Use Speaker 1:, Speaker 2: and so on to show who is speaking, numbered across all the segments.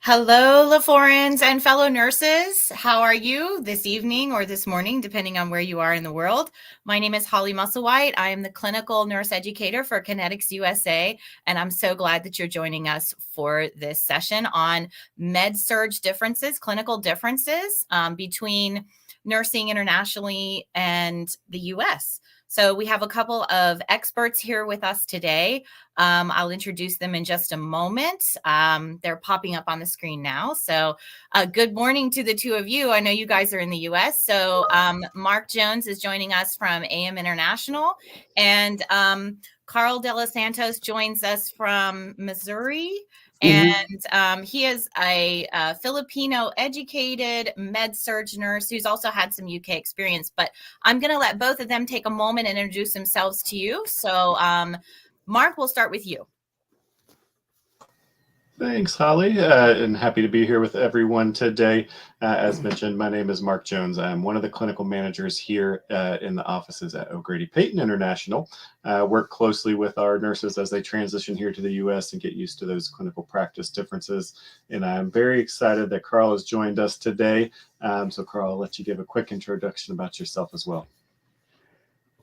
Speaker 1: Hello, LaForens and fellow nurses. How are you this evening or this morning, depending on where you are in the world? My name is Holly Musselwhite. I am the clinical nurse educator for Kinetics USA, and I'm so glad that you're joining us for this session on med-surg differences, clinical differences between nursing internationally and the US. So we have a couple of experts here with us today. I'll introduce them in just a moment. They're popping up on the screen now. So good morning to the two of you. I know you guys are in the US. So Mark Jones is joining us from AM International, and Carl De Los Santos joins us from Missouri. And he is a Filipino educated med-surg nurse who's also had some UK experience. But I'm going to let both of them take a moment and introduce themselves to you. So Mark, we'll start with you.
Speaker 2: Thanks, Holly, and happy to be here with everyone today. As mentioned, my name is Mark Jones. I'm one of the clinical managers here in the offices at O'Grady Peyton International. Work closely with our nurses as they transition here to the U.S. and get used to those clinical practice differences. And I'm very excited that Carl has joined us today. So Carl, I'll let you give a quick introduction about yourself as well.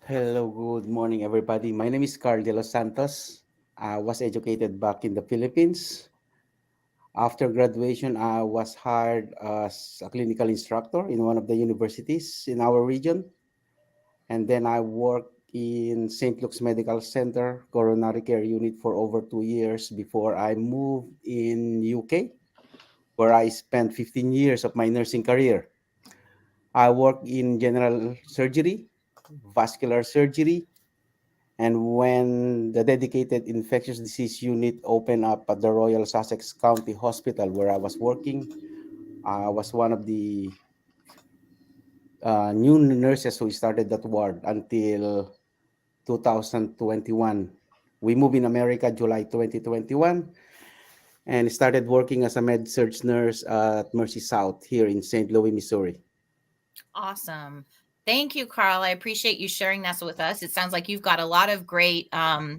Speaker 3: Hello, good morning, everybody. My name is Carl De Los Santos. I was educated back in the Philippines. After graduation, I was hired as a clinical instructor in one of the universities in our region. And then I worked in St. Luke's Medical Center coronary care unit for over 2 years before I moved in UK, where I spent 15 years of my nursing career. I worked in general surgery, vascular surgery, and when the dedicated infectious disease unit opened up at the Royal Sussex County Hospital where I was working, I was one of the new nurses who started that ward until 2021. We moved in America July 2021 and started working as a med-surg nurse at Mercy South here in St. Louis, Missouri.
Speaker 1: Awesome. Thank you, Carl. I appreciate you sharing this with us. It sounds like you've got a lot of great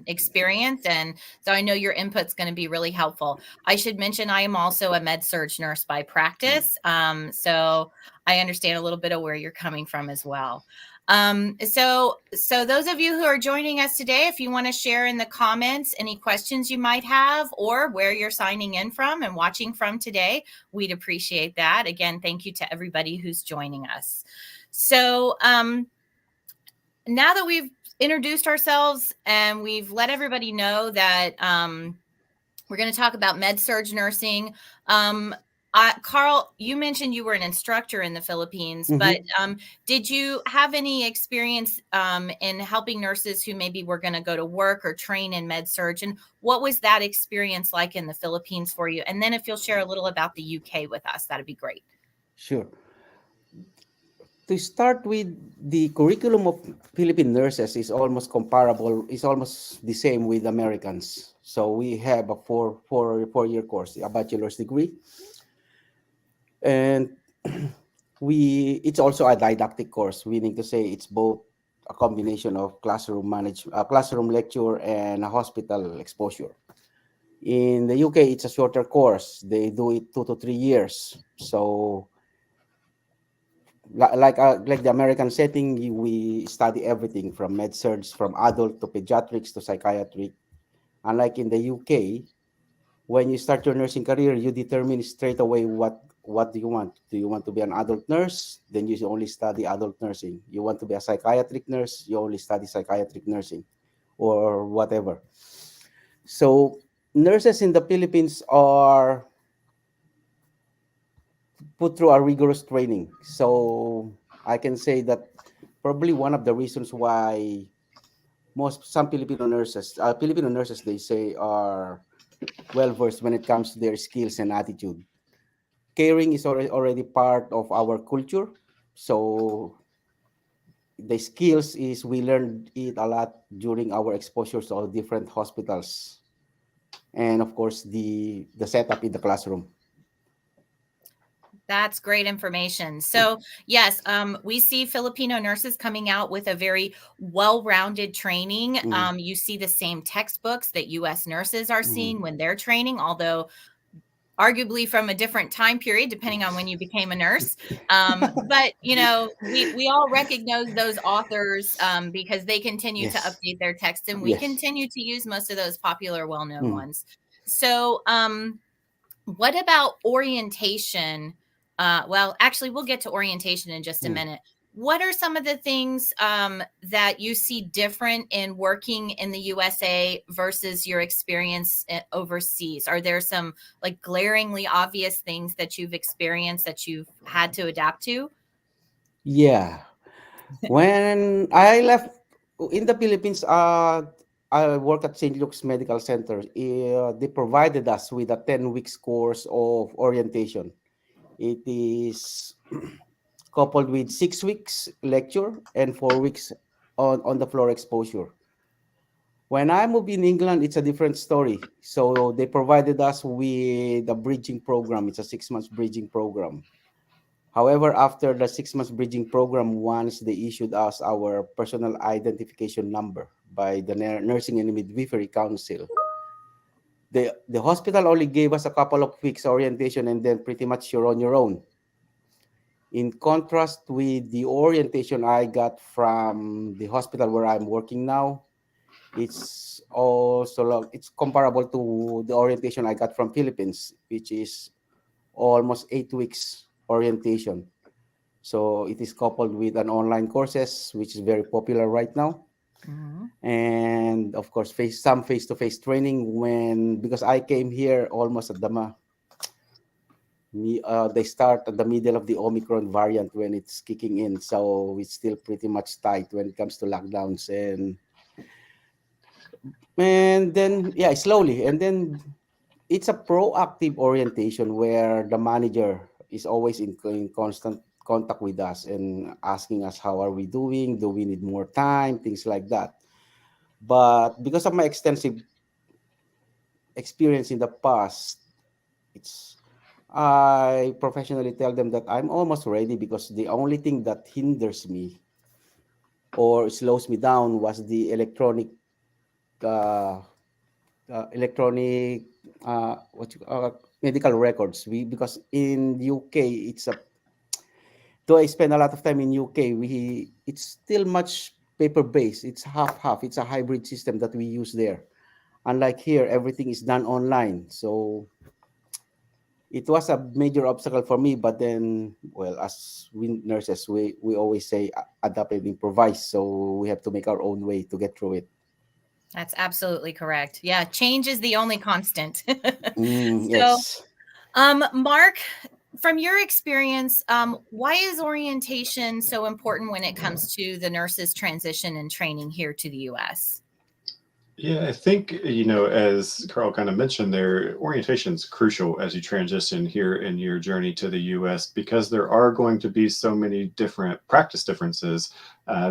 Speaker 1: experience, and so I know your input's going to be really helpful. I should mention I am also a med-surg nurse by practice, so I understand a little bit of where you're coming from as well. So those of you who are joining us today, if you want to share in the comments any questions you might have or where you're signing in from and watching from today, we'd appreciate that. Again, thank you to everybody who's joining us. So now that we've introduced ourselves and we've let everybody know that we're going to talk about med-surg nursing. Carl, you mentioned you were an instructor in the Philippines, but did you have any experience in helping nurses who maybe were going to go to work or train in med-surg? And what was that experience like in the Philippines for you? And then if you'll share a little about the UK with us, that'd be great.
Speaker 3: Sure. To start with, the curriculum of Philippine nurses is almost comparable, is almost the same with Americans. So we have a four-year course, a bachelor's degree. And it's also a didactic course, meaning to say it's both a combination of classroom lecture and a hospital exposure. In the UK, it's a shorter course. They do it 2 to 3 years. So like the American setting, we study everything from med surg, from adult to pediatrics to psychiatry. Unlike in the UK, when you start your nursing career, you determine straight away what do you want. Do you want to be an adult nurse? Then you only study adult nursing. You want to be a psychiatric nurse? You only study psychiatric nursing, or whatever. So nurses in the Philippines are put through a rigorous training. So I can say that probably one of the reasons why some Filipino nurses, they say, are well versed when it comes to their skills and attitude. Caring is already part of our culture. So the skills is we learned it a lot during our exposures to all different hospitals, and of course the setup in the classroom.
Speaker 1: That's great information. So, yes, we see Filipino nurses coming out with a very well-rounded training. You see the same textbooks that U.S. nurses are seeing when they're training, although arguably from a different time period, depending on when you became a nurse. But, we all recognize those authors because they continue to
Speaker 3: Yes.
Speaker 1: update their texts, and we
Speaker 3: Yes.
Speaker 1: continue to use most of those popular, well-known ones. So, what about orientation? Well, actually, we'll get to orientation in just a minute. What are some of the things that you see different in working in the USA versus your experience overseas? Are there some like glaringly obvious things that you've experienced that you've had to adapt to?
Speaker 3: Yeah. When I left in the Philippines, I work at St. Luke's Medical Center. They provided us with a 10 weeks course of orientation. It is coupled with 6 weeks lecture and 4 weeks on the floor exposure. When I moved in England, it's a different story. So they provided us with a bridging program. It's a 6 months bridging program. However, after the 6 months bridging program, once they issued us our personal identification number by the Nursing and Midwifery Council, the hospital only gave us a couple of weeks orientation, and then pretty much you're on your own. In contrast with the orientation I got from the hospital where I'm working now, it's also it's comparable to the orientation I got from Philippines, which is almost 8 weeks orientation. So it is coupled with an online courses, which is very popular right now. And of course, some face-to-face training because I came here almost at they start at the middle of the Omicron variant when it's kicking in. So it's still pretty much tight when it comes to lockdowns, and then slowly, and then it's a proactive orientation where the manager is always in constant contact with us and asking us how are we doing, do we need more time, things like that. But because of my extensive experience in the past, I professionally tell them that I'm almost ready, because the only thing that hinders me or slows me down was the uh, electronic medical records. Because in UK, though I spend a lot of time in UK, it's still much paper based. It's half. It's a hybrid system that we use there. Unlike here, everything is done online. So it was a major obstacle for me. But then, well, as we nurses, we always say adapt and improvise. So we have to make our own way to get through it.
Speaker 1: That's absolutely correct. Yeah, change is the only constant. So,
Speaker 3: Yes.
Speaker 1: Mark, from your experience, why is orientation so important when it comes to the nurses' transition and training here to the U.S.?
Speaker 2: Yeah, I think, as Carl kind of mentioned there, orientation is crucial as you transition here in your journey to the US, because there are going to be so many different practice differences,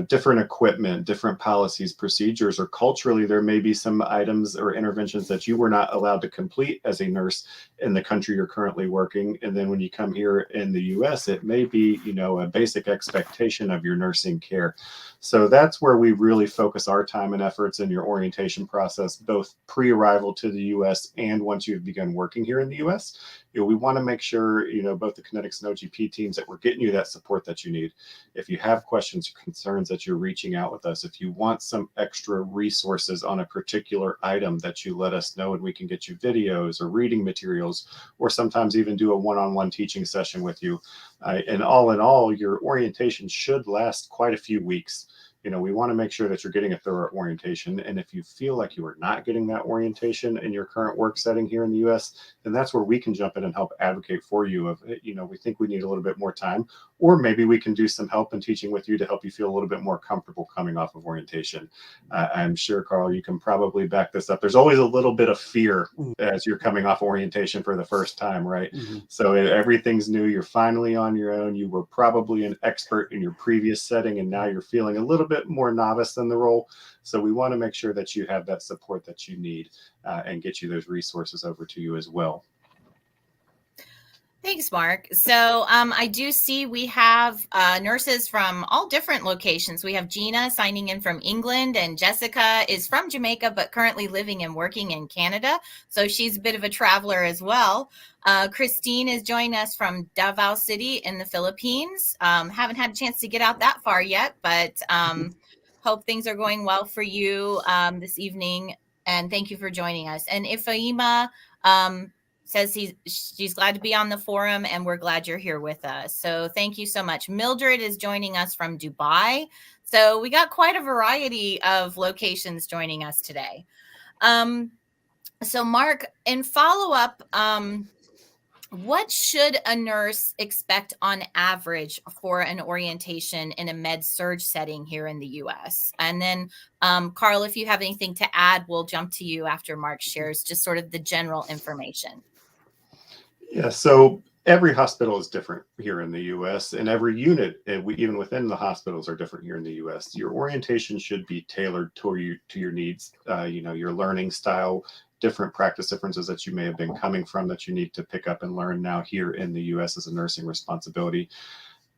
Speaker 2: different equipment, different policies, procedures, or culturally, there may be some items or interventions that you were not allowed to complete as a nurse in the country you're currently working. And then when you come here in the US, it may be, a basic expectation of your nursing care. So that's where we really focus our time and efforts in your orientation orientation process, both pre-arrival to the U.S. and once you've begun working here in the U.S. We want to make sure, both the kinetics and OGP teams, that we're getting you that support that you need. If you have questions or concerns, that you're reaching out with us. If you want some extra resources on a particular item, that you let us know, and we can get you videos or reading materials, or sometimes even do a one-on-one teaching session with you. And all in all, your orientation should last quite a few weeks. We want to make sure that you're getting a thorough orientation. And if you feel like you are not getting that orientation in your current work setting here in the U.S., then that's where we can jump in and help advocate for you. We think we need a little bit more time, or maybe we can do some help in teaching with you to help you feel a little bit more comfortable coming off of orientation. I'm sure, Carl, you can probably back this up. There's always a little bit of fear as you're coming off orientation for the first time, right?
Speaker 3: Mm-hmm.
Speaker 2: So everything's new. You're finally on your own. You were probably an expert in your previous setting, and now you're feeling a little bit more novice than the role. So we want to make sure that you have that support that you need, and get you those resources over to you as well.
Speaker 1: Thanks, Mark. So I do see we have nurses from all different locations. We have Gina signing in from England, and Jessica is from Jamaica, but currently living and working in Canada. So she's a bit of a traveler as well. Christine is joining us from Davao City in the Philippines. Haven't had a chance to get out that far yet, but hope things are going well for you this evening. And thank you for joining us. And Ifaima says she's glad to be on the forum, and we're glad you're here with us. So thank you so much. Mildred is joining us from Dubai. So we got quite a variety of locations joining us today. So Mark, in follow-up, what should a nurse expect on average for an orientation in a med-surg setting here in the U.S.? And then, Carl, if you have anything to add, we'll jump to you after Mark shares just sort of the general information.
Speaker 2: Yeah, so every hospital is different here in the U.S., and every unit, even within the hospitals, are different here in the U.S. Your orientation should be tailored to your needs, your learning style, different practice differences that you may have been coming from that you need to pick up and learn now here in the U.S. as a nursing responsibility.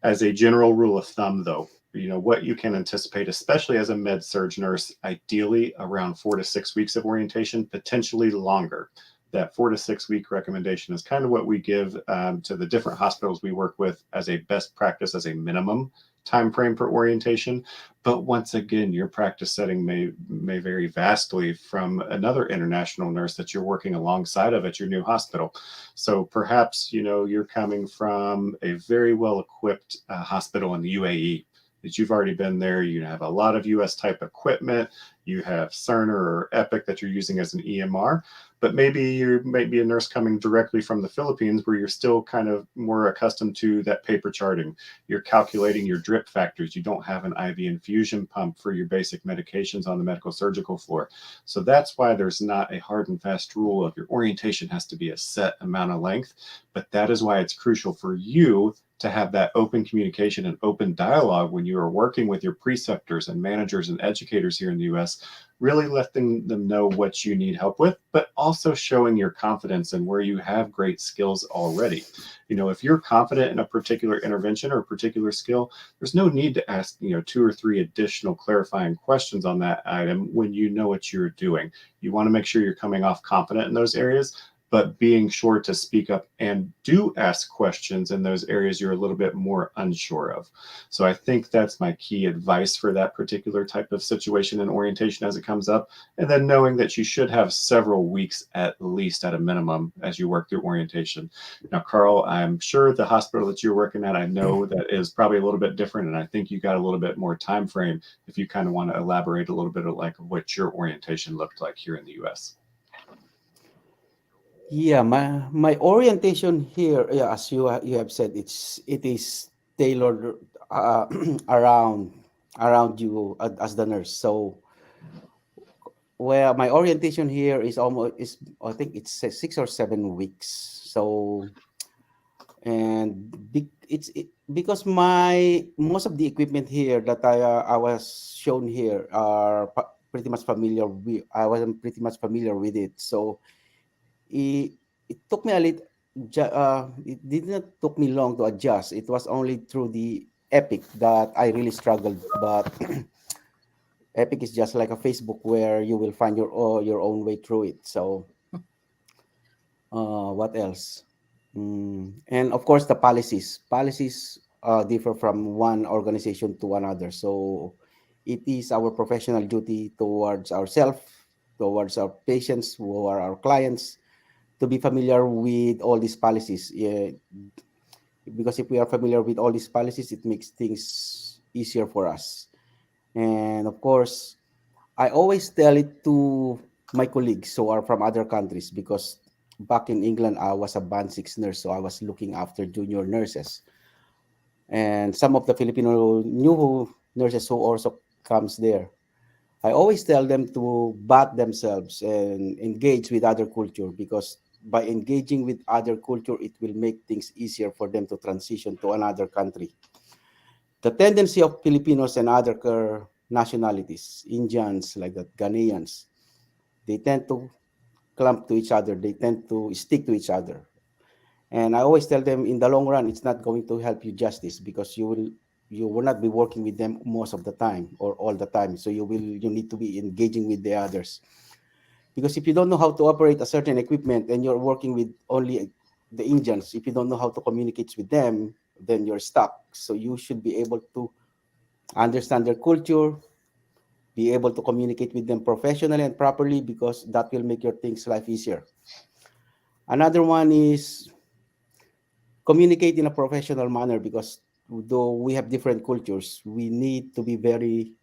Speaker 2: As a general rule of thumb, though, what you can anticipate, especially as a med-surg nurse, ideally around 4 to 6 weeks of orientation, potentially longer. That 4 to 6 week recommendation is kind of what we give to the different hospitals we work with as a best practice, as a minimum time frame for orientation. But once again, your practice setting may vary vastly from another international nurse that you're working alongside of at your new hospital. So perhaps you're coming from a very well equipped hospital in the UAE, that you've already been there. You have a lot of US type equipment. You have Cerner or Epic that you're using as an EMR, but maybe you might be a nurse coming directly from the Philippines, where you're still kind of more accustomed to that paper charting. You're calculating your drip factors. You don't have an IV infusion pump for your basic medications on the medical surgical floor. So that's why there's not a hard and fast rule of your orientation has to be a set amount of length, but that is why it's crucial for you to have that open communication and open dialogue when you are working with your preceptors and managers and educators here in the U.S., really letting them know what you need help with, but also showing your confidence in where you have great skills already. If you're confident in a particular intervention or a particular skill, there's no need to ask, 2 or 3 additional clarifying questions on that item when you know what you're doing. You want to make sure you're coming off confident in those areas, but being sure to speak up and do ask questions in those areas you're a little bit more unsure of. So I think that's my key advice for that particular type of situation in orientation as it comes up. And then knowing that you should have several weeks at least at a minimum as you work through orientation. Now, Carl, I'm sure the hospital that you're working at, I know that is probably a little bit different. And I think you got a little bit more time frame if you kind of want to elaborate a little bit of like what your orientation looked like here in the US.
Speaker 3: Yeah, my orientation here, yeah, as you have said, it is tailored around you as the nurse. So where my orientation here is I think it's 6 or 7 weeks. So because most of the equipment here that I was shown here are pretty much familiar with. I wasn't pretty much familiar with it. So it took me a little. It did not took me long to adjust. It was only through the Epic that I really struggled. But Epic is just like a Facebook where you will find your own way through it. So what else? And of course, the policies. Policies differ from one organization to another. So it is our professional duty towards ourselves, towards our patients who are our clients, to be familiar with all these policies. Yeah, because if we are familiar with all these policies, it makes things easier for us. And of course, I always tell it to my colleagues who are from other countries because back in England, I was a band six nurse, so I was looking after junior nurses. And some of the Filipino new nurses who also comes there. I always tell them to bat themselves and engage with other culture because by engaging with other culture, it will make things easier for them to transition to another country. The tendency of Filipinos and other nationalities, Indians like that, Ghanaians, they tend to clump to each other. They tend to stick to each other. And I always tell them in the long run, it's not going to help you justice because you will not be working with them most of the time or all the time. So you need to be engaging with the others. Because if you don't know how to operate a certain equipment and you're working with only the Indians, if you don't know how to communicate with them, then you're stuck. So you should be able to understand their culture, be able to communicate with them professionally and properly because that will make your things life easier. Another one is communicate in a professional manner because though we have different cultures, we need to be very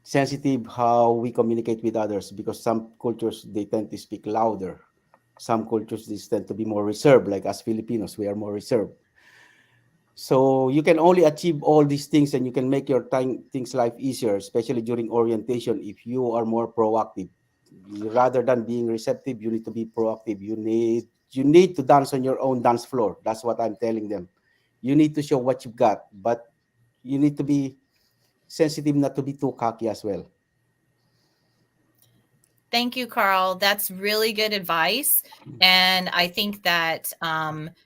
Speaker 3: sensitive how we communicate with others because some cultures they tend to speak louder. Some cultures they tend to be more reserved, like us Filipinos, we are more reserved. So you can only achieve all these things and you can make your time things life easier, especially during orientation if you are more proactive. Rather than being receptive, you need to be proactive. You need to dance on your own dance floor. That's what I'm telling them. You need to show what you've got, but you need to be sensitive not to be too cocky as well.
Speaker 1: Thank you, Carl. That's really good advice. And I think that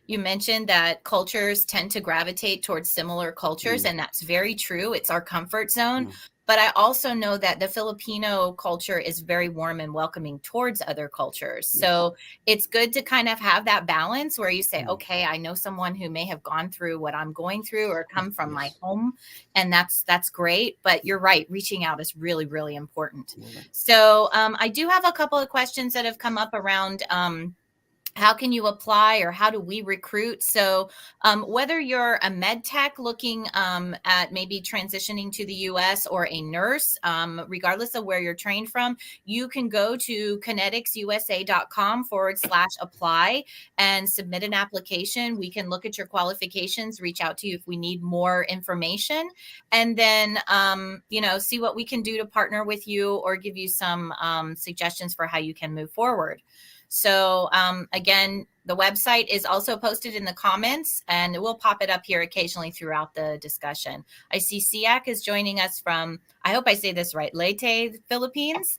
Speaker 1: you mentioned that cultures tend to gravitate towards similar cultures,
Speaker 3: Mm,
Speaker 1: and that's very true. It's our comfort zone.
Speaker 3: mm,
Speaker 1: But I also know that the Filipino culture is very warm and welcoming towards other cultures.
Speaker 3: yes.
Speaker 1: So it's good to kind of have that balance where you say,
Speaker 3: Mm,
Speaker 1: okay, I know someone who may have gone through what I'm going through or come from my
Speaker 3: yes.
Speaker 1: home, and that's great. But you're right, reaching out is really, really important.
Speaker 3: Correct.
Speaker 1: So I do have a couple of questions that have come up around how can you apply or how do we recruit? So whether you're a med tech looking at maybe transitioning to the US or a nurse, regardless of where you're trained from, you can go to kineticsUSA.com/apply and submit an application. We can look at your qualifications, reach out to you if we need more information, and then see what we can do to partner with you or give you some suggestions for how you can move forward. So again, the website is also posted in the comments, and we'll pop it up here occasionally throughout the discussion. I see Siak is joining us from, I hope I say this right, Leyte, Philippines.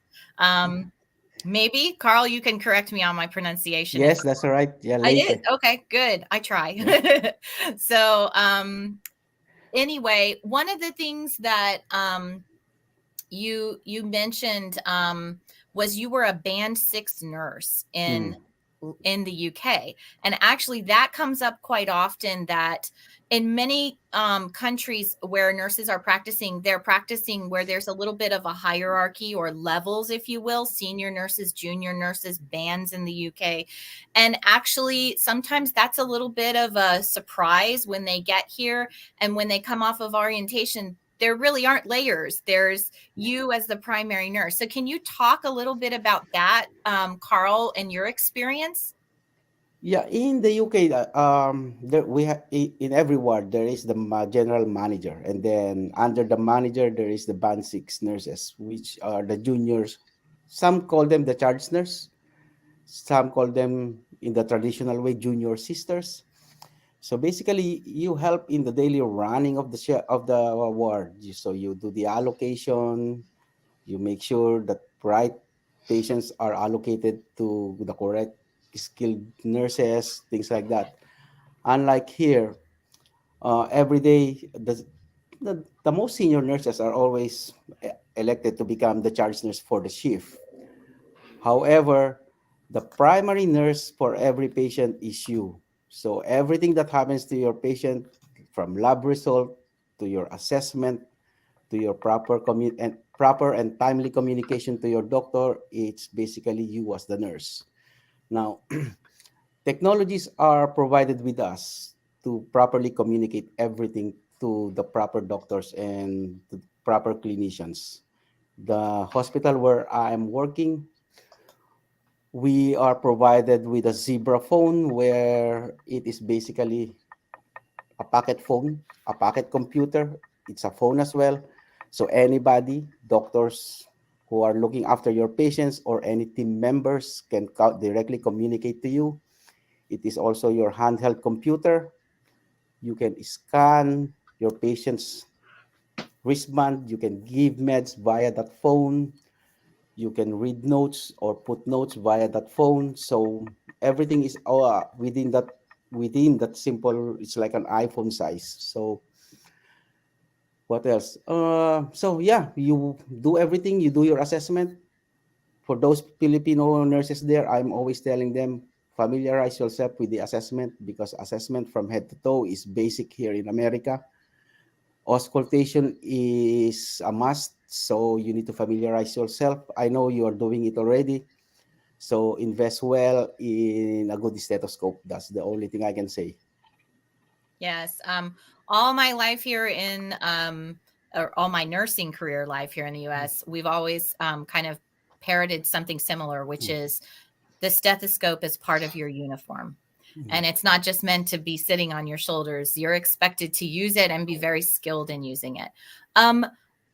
Speaker 1: Maybe, Carl, you can correct me on my pronunciation if
Speaker 3: Yes, that's all right. Yeah,
Speaker 1: I is.
Speaker 3: later.
Speaker 1: Okay, good. I
Speaker 3: Yeah.
Speaker 1: try. So anyway, one of the things that you mentioned was you were a band 6 nurse
Speaker 3: Mm,
Speaker 1: in the UK. And actually that comes up quite often that in many countries where nurses are practicing, they're practicing where there's a little bit of a hierarchy or levels, if you will, senior nurses, junior nurses, bands in the UK. And actually sometimes that's a little bit of a surprise when they get here and when they come off of orientation. There really aren't layers. There's you as the primary nurse. So can you talk a little bit about that, Carl, and your experience?
Speaker 3: yeah, in the UK, there we have in every ward there is the general manager, and then under the manager there is the band six nurses, which are the juniors. Some call them the charge nurse. Some call them in the traditional way junior sisters. So basically, you help in the daily running of the ward. So you do the allocation, you make sure that right patients are allocated to the correct skilled nurses, things like that. Unlike here, every day the most senior nurses are always elected to become the charge nurse for the shift. However, the primary nurse for every patient is you. So everything that happens to your patient, from lab result to your assessment to your proper and timely communication to your doctor, it's basically you as the nurse. Now, technologies are provided with us to properly communicate everything to the proper doctors and the proper clinicians. The hospital where I am working, we are provided with a Zebra phone where it is basically a pocket phone, a pocket computer. It's a phone as well. So anybody, doctors who are looking after your patients or any team members can directly communicate to you. It is also your handheld computer. You can scan your patient's wristband. You can give meds via that phone. You can read notes or put notes via that phone. So everything is within that simple. It's like an iPhone size. So what else? So yeah, you do everything. You do your assessment. For those Filipino nurses there, I'm always telling them familiarize yourself with the assessment because assessment from head to toe is basic here in America. Auscultation is a must, so you need to familiarize yourself. I know you are doing it already, so invest well in a good stethoscope. That's the only thing I can say.
Speaker 1: Yes. All my life here or all my nursing career life here in the US, we've always kind of parroted something similar, which is the stethoscope is part of your uniform. And it's not just meant to be sitting on your shoulders. You're expected to use it and be very skilled in using it.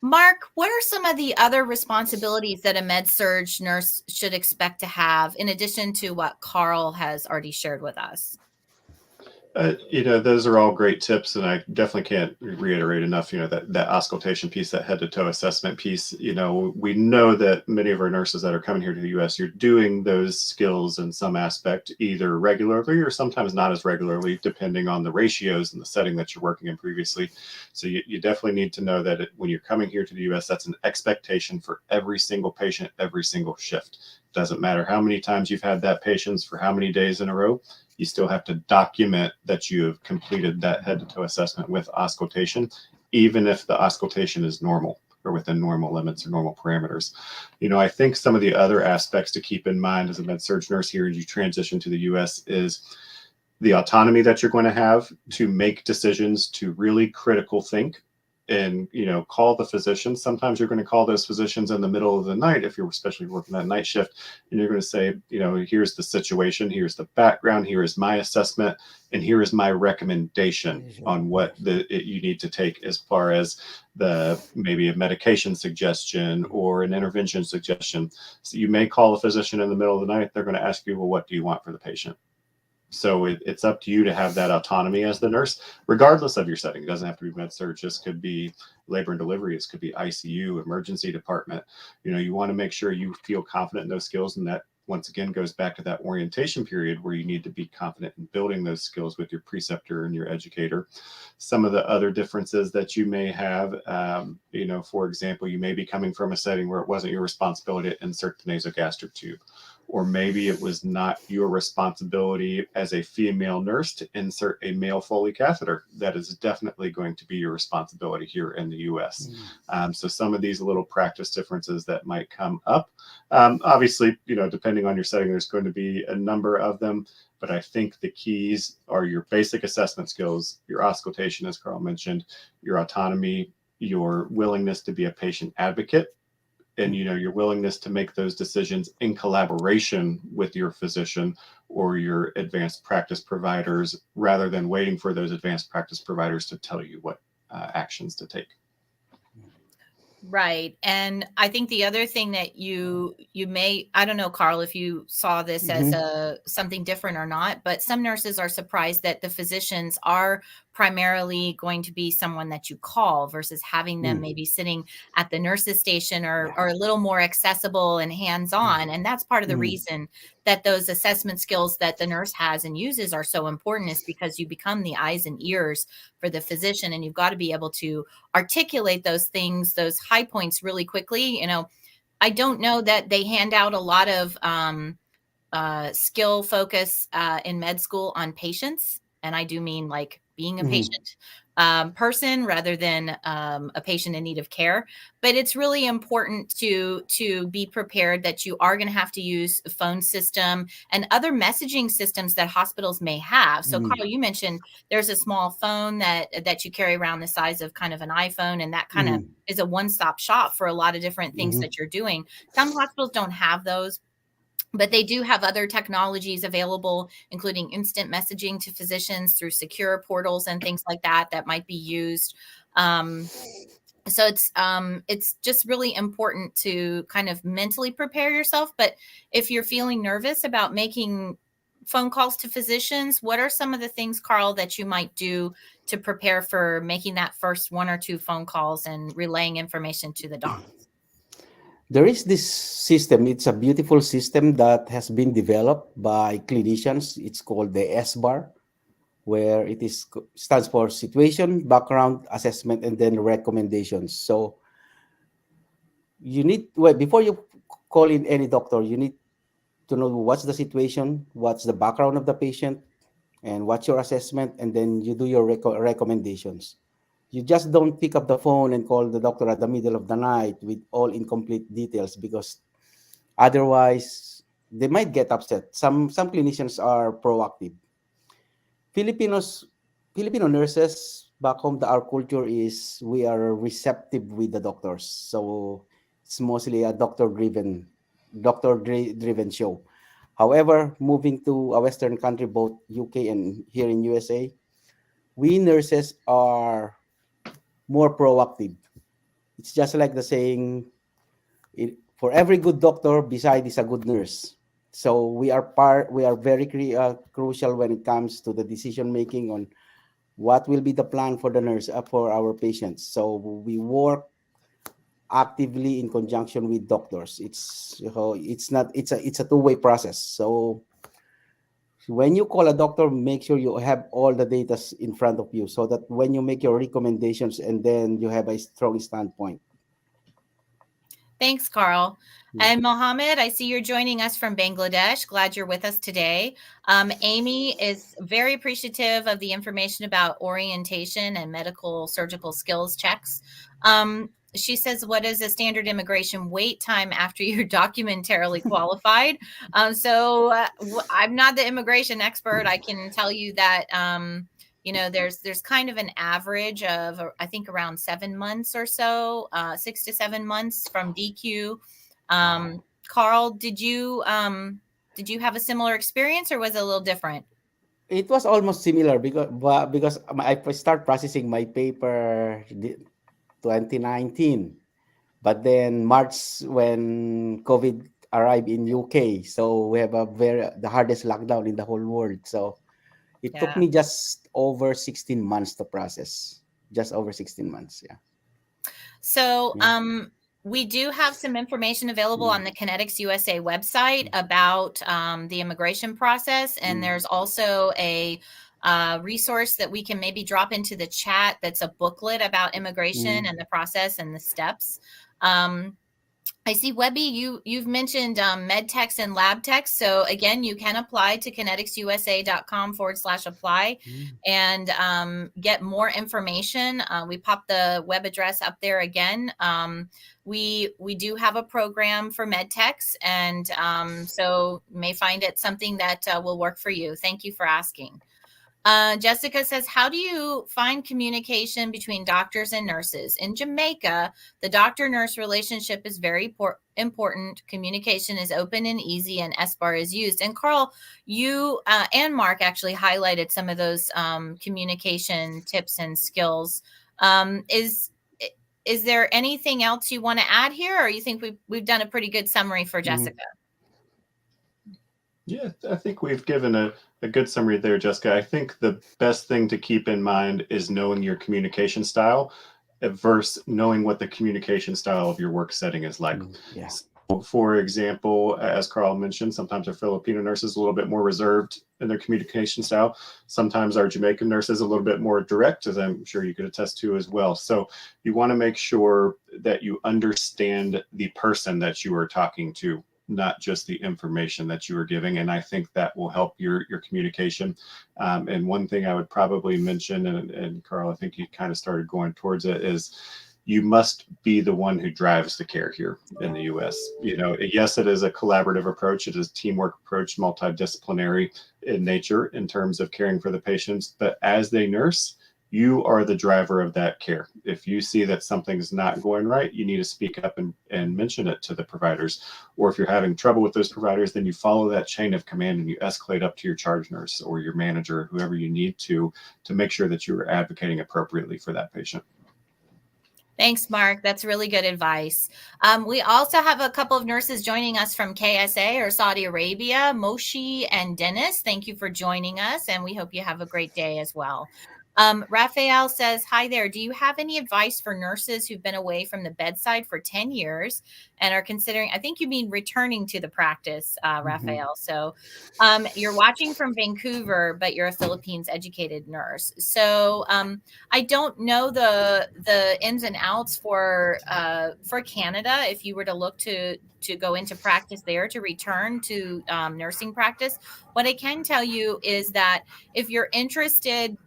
Speaker 1: Mark, what are some of the other responsibilities that a med-surg nurse should expect to have in addition to what Carl has already shared with us?
Speaker 2: Those are all great tips, and I definitely can't reiterate enough. That auscultation piece, that head to toe assessment piece. We know that many of our nurses that are coming here to the U.S., you're doing those skills in some aspect, either regularly or sometimes not as regularly, depending on the ratios and the setting that you're working in previously. So you definitely need to know that when you're coming here to the U.S., that's an expectation for every single patient, every single shift. Doesn't matter how many times you've had that patients for how many days in a row. You still have to document that you have completed that head to toe assessment with auscultation, even if the auscultation is normal or within normal limits or normal parameters. I think some of the other aspects to keep in mind as a med-surg nurse here as you transition to the US is the autonomy that you're going to have to make decisions, to really critical think and call the physicians. Sometimes you're going to call those physicians in the middle of the night if you're especially working that night shift, and you're going to say, here's the situation, here's the background, here is my assessment, and here is my recommendation on what you need to take as far as maybe a medication suggestion or an intervention suggestion. So you may call a physician in the middle of the night. They're going to ask you, well, what do you want for the patient? So it's up to you to have that autonomy as the nurse, regardless of your setting. It doesn't have to be med-surg. This could be labor and delivery. This could be ICU, emergency department. You want to make sure you feel confident in those skills. And that, once again, goes back to that orientation period where you need to be confident in building those skills with your preceptor and your educator. Some of the other differences that you may have, for example, you may be coming from a setting where it wasn't your responsibility to insert the nasogastric tube. Or maybe it was not your responsibility as a female nurse to insert a male Foley catheter. That is definitely going to be your responsibility here in the US. So some of these little practice differences that might come up. Obviously, depending on your setting, there's going to be a number of them. But I think the keys are your basic assessment skills, your auscultation, as Carl mentioned, your autonomy, your willingness to be a patient advocate, and your willingness to make those decisions in collaboration with your physician or your advanced practice providers, rather than waiting for those advanced practice providers to tell you what actions to take.
Speaker 1: Right. And I think the other thing that you may, I don't know, Carl, if you saw this as something different or not, but some nurses are surprised that the physicians are primarily going to be someone that you call versus having them
Speaker 3: Mm.
Speaker 1: maybe sitting at the nurse's station or,
Speaker 3: Yeah.
Speaker 1: or a little more accessible and hands-on. And that's part of the
Speaker 3: Mm.
Speaker 1: reason that those assessment skills that the nurse has and uses are so important, is because you become the eyes and ears for the physician, and you've got to be able to articulate those things, those high points really quickly. I don't know that they hand out a lot of skill focus in med school on patients. And I do mean like being a
Speaker 3: Mm.
Speaker 1: patient person rather than a patient in need of care. But it's really important to be prepared that you are going to have to use a phone system and other messaging systems that hospitals may have. So
Speaker 3: Mm.
Speaker 1: Carl, you mentioned there's a small phone that you carry around the size of kind of an iPhone, and that kind of
Speaker 3: Mm.
Speaker 1: is a one-stop shop for a lot of different things
Speaker 3: Mhm.
Speaker 1: that you're doing. Some hospitals don't have those, but they do have other technologies available, including instant messaging to physicians through secure portals and things like that might be used. So it's just really important to kind of mentally prepare yourself. But if you're feeling nervous about making phone calls to physicians, what are some of the things, Carl, that you might do to prepare for making that first one or two phone calls and relaying information to the doc?
Speaker 3: There is this system. It's a beautiful system that has been developed by clinicians. It's called the SBAR, where it is stands for situation, background, assessment, and then recommendations. So you need, well, before you call in any doctor, you need to know what's the situation, what's the background of the patient, and what's your assessment, and then you do your recommendations. You just don't pick up the phone and call the doctor at the middle of the night with all incomplete details, because otherwise they might get upset. Some clinicians are proactive. Filipinos, Filipino nurses back home, our culture is we are receptive with the doctors. So it's mostly a doctor driven show. However, moving to a Western country, both UK and here in USA, we nurses are more proactive. It's just like the saying, for every good doctor, beside is a good nurse. So we are very crucial when it comes to the decision making on what will be the plan for the nurse for our patients. So we work actively in conjunction with doctors. It's not it's a two-way process. So when you call a doctor, make sure you have all the data in front of you, so that when you make your recommendations, and then you have a strong standpoint.
Speaker 1: Thanks, Carl.
Speaker 3: Mm.
Speaker 1: And Mohammed, I see you're joining us from Bangladesh. Glad you're with us today. Amy is very appreciative of the information about orientation and medical surgical skills checks. She says, what is a standard immigration wait time after you're documentarily qualified? I'm not the immigration expert. I can tell you that there's kind of an average of I think around 7 months or so, 6 to 7 months from DQ. Carl, did you have a similar experience, or was it a little different?
Speaker 3: It was almost similar, because I start processing my paper 2019, but then March when COVID arrived in UK, so we have the hardest lockdown in the whole world. So it took
Speaker 1: Yeah.
Speaker 3: me just over 16 months to process. Just over 16 months, yeah.
Speaker 1: So,
Speaker 3: Yeah.
Speaker 1: we do have some information available on
Speaker 3: Mm.
Speaker 1: the Kinetics USA website about the immigration process, and
Speaker 3: Mm.
Speaker 1: there's also a resource that we can maybe drop into the chat that's a booklet about immigration
Speaker 3: Mm.
Speaker 1: and the process and the steps. Um, I see, Webby, you've mentioned med techs and lab techs. So again, you can apply to kineticsusa.com/apply
Speaker 3: Mm.
Speaker 1: and get more information. We pop the web address up there again. We do have a program for med techs, and so you may find it something that will work for you. Thank you for asking. Jessica says, how do you find communication between doctors and nurses? In Jamaica, the doctor-nurse relationship is very important. Communication is open and easy, and SBAR is used. And Carl, you and Mark actually highlighted some of those communication tips and skills. Is there anything else you want to add here, or you think we've done a pretty good summary for
Speaker 3: Mm.
Speaker 1: Jessica?
Speaker 2: Yeah, I think we've given a good summary there, Jessica. I think the best thing to keep in mind is knowing your communication style versus knowing what the communication style of your work setting is like.
Speaker 3: Yeah.
Speaker 2: So, for example, as Carl mentioned, sometimes our Filipino nurses are a little bit more reserved in their communication style. Sometimes our Jamaican nurses a little bit more direct, as I'm sure you could attest to as well. So you want to make sure that you understand the person that you are talking to, not just the information that you are giving. And I think that will help your communication. And one thing I would probably mention, and Carl, I think you kind of started going towards it, is you must be the one who drives the care here in the US. You know, yes, it is a collaborative approach. It is a teamwork approach, multidisciplinary in nature in terms of caring for the patients. But as a nurse, you are the driver of that care. If you see that something's not going right, you need to speak up and mention it to the providers. Or if you're having trouble with those providers, then you follow that chain of command and you escalate up to your charge nurse or your manager, whoever you need to make sure that you are advocating appropriately for that patient.
Speaker 1: Thanks, Mark. That's really good advice. We also have a couple of nurses joining us from KSA or Saudi Arabia, Moshi and Dennis. Thank you for joining us, and we hope you have a great day as well. Raphael says, hi there. Do you have any advice for nurses who've been away from the bedside for 10 years and are considering, I think you mean returning to the practice, Raphael. So you're watching from Vancouver, but you're a Philippines educated nurse. So I don't know the ins and outs for Canada. If you were to look to go into practice there, to return to nursing practice, what I can tell you is that if you're interested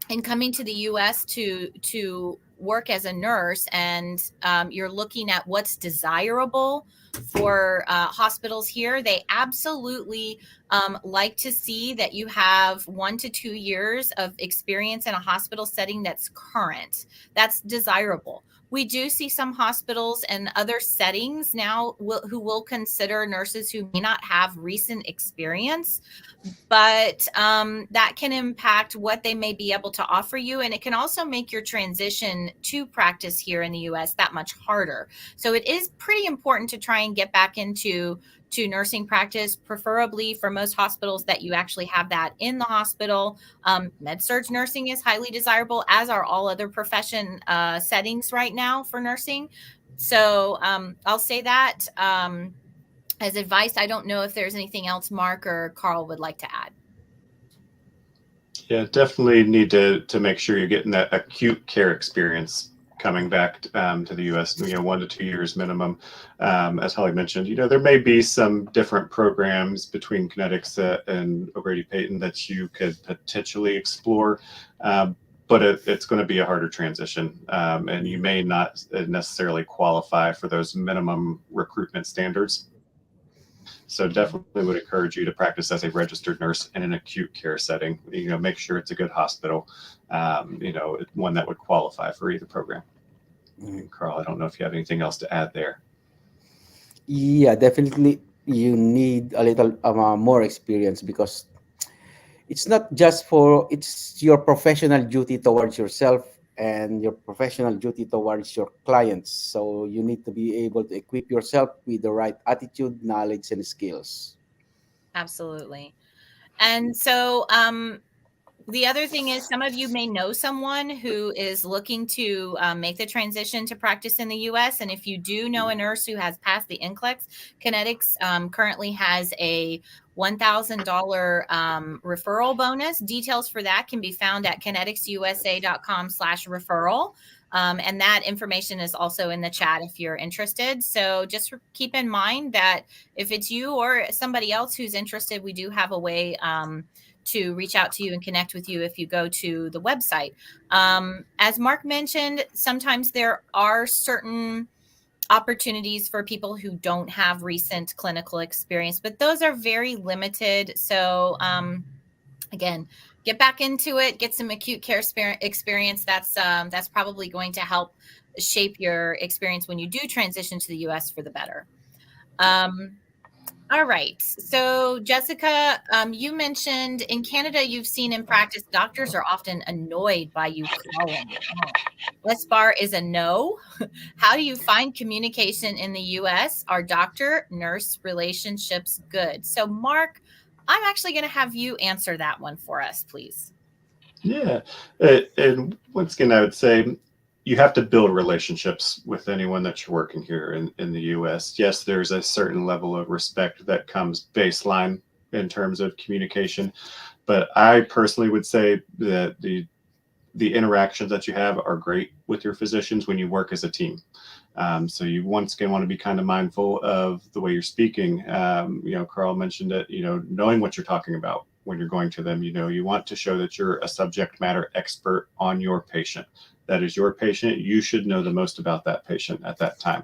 Speaker 1: in coming to the U.S. to work as a nurse, and you're looking at what's desirable for hospitals here, they absolutely like to see that you have 1 to 2 years of experience in a hospital setting that's current. That's desirable. We do see some hospitals and other settings now who will consider nurses who may not have recent experience, but that can impact what they may be able to offer you. And it can also make your transition to practice here in the US that much harder. So it is pretty important to try and get back into nursing practice, preferably for most hospitals that you actually have that in the hospital. Med-surg nursing is highly desirable, as are all other profession settings right now for nursing. So I'll say that as advice. I don't know if there's anything else Mark or Carl would like to add.
Speaker 2: Yeah, definitely need to make sure you're getting that acute care experience coming back to the U.S. 1 to 2 years minimum. As Holly mentioned, there may be some different programs between Kinetics and O'Grady Peyton that you could potentially explore. But it's going to be a harder transition, and you may not necessarily qualify for those minimum recruitment standards. So definitely would encourage you to practice as a registered nurse in an acute care setting. Make sure it's a good hospital, one that would qualify for either program. Carl, I don't know if you have anything else to add there.
Speaker 3: Yeah, definitely. You need a little more experience, because it's not just it's your professional duty towards yourself and your professional duty towards your clients. So you need to be able to equip yourself with the right attitude, knowledge, and skills.
Speaker 1: Absolutely. And so the other thing is, some of you may know someone who is looking to make the transition to practice in the U.S. And if you do know a nurse who has passed the NCLEX, Kinetics currently has a $1,000 referral bonus. Details for that can be found at kineticsusa.com/referral. And that information is also in the chat if you're interested. So just keep in mind that if it's you or somebody else who's interested, we do have a way to reach out to you and connect with you if you go to the website. As Mark mentioned, sometimes there are certain opportunities for people who don't have recent clinical experience, but those are very limited. So again, get back into it, get some acute care experience. That's probably going to help shape your experience when you do transition to the US for the better. All right. So, Jessica, you mentioned in Canada, you've seen in practice, doctors are often annoyed by you calling. SBAR is a no. How do you find communication in the U.S.? Are doctor-nurse relationships good? So, Mark, I'm actually going to have you answer that one for us, please.
Speaker 2: Yeah. And once again, I would say you have to build relationships with anyone that you're working here in the US. Yes, there's a certain level of respect that comes baseline in terms of communication, but I personally would say that the interactions that you have are great with your physicians when you work as a team. So you once again want to be kind of mindful of the way you're speaking. Carl mentioned it, knowing what you're talking about when you're going to them. You want to show that you're a subject matter expert on your patient. That is your patient. You should know the most about that patient at that time.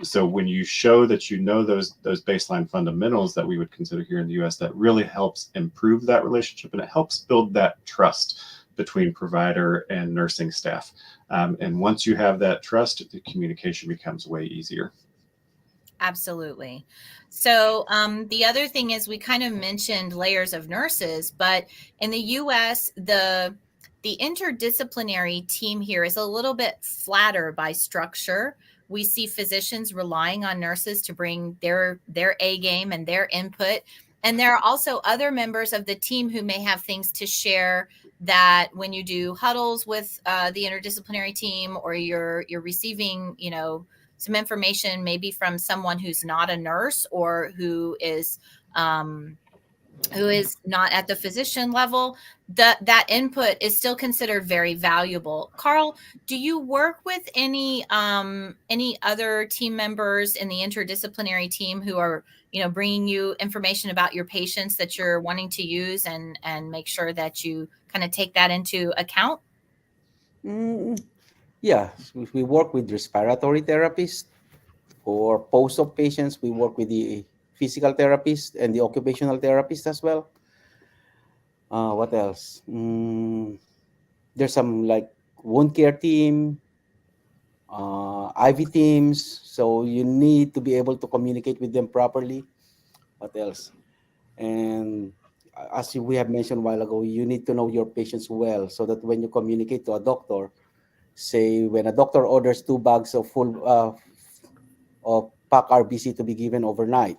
Speaker 2: So when you show that you know those baseline fundamentals that we would consider here in the US, that really helps improve that relationship, and it helps build that trust between provider and nursing staff. And once you have that trust, the communication becomes way easier.
Speaker 1: Absolutely. So the other thing is we kind of mentioned layers of nurses, but in the US, the interdisciplinary team here is a little bit flatter by structure. We see physicians relying on nurses to bring their A game and their input. And there are also other members of the team who may have things to share, that when you do huddles with the interdisciplinary team, or you're receiving, some information maybe from someone who's not a nurse, or who is not at the physician level, that input is still considered very valuable. Carl, do you work with any other team members in the interdisciplinary team who are, bringing you information about your patients that you're wanting to use, and make sure that you kind of take that into account?
Speaker 3: Yeah, we work with respiratory therapists. For post-op patients, we work with the physical therapist and the occupational therapist as well. What else? There's some like wound care team, IV teams. So you need to be able to communicate with them properly. What else? And as we have mentioned a while ago, you need to know your patients well, so that when you communicate to a doctor, say when a doctor orders 2 bags of full of pack RBC to be given overnight,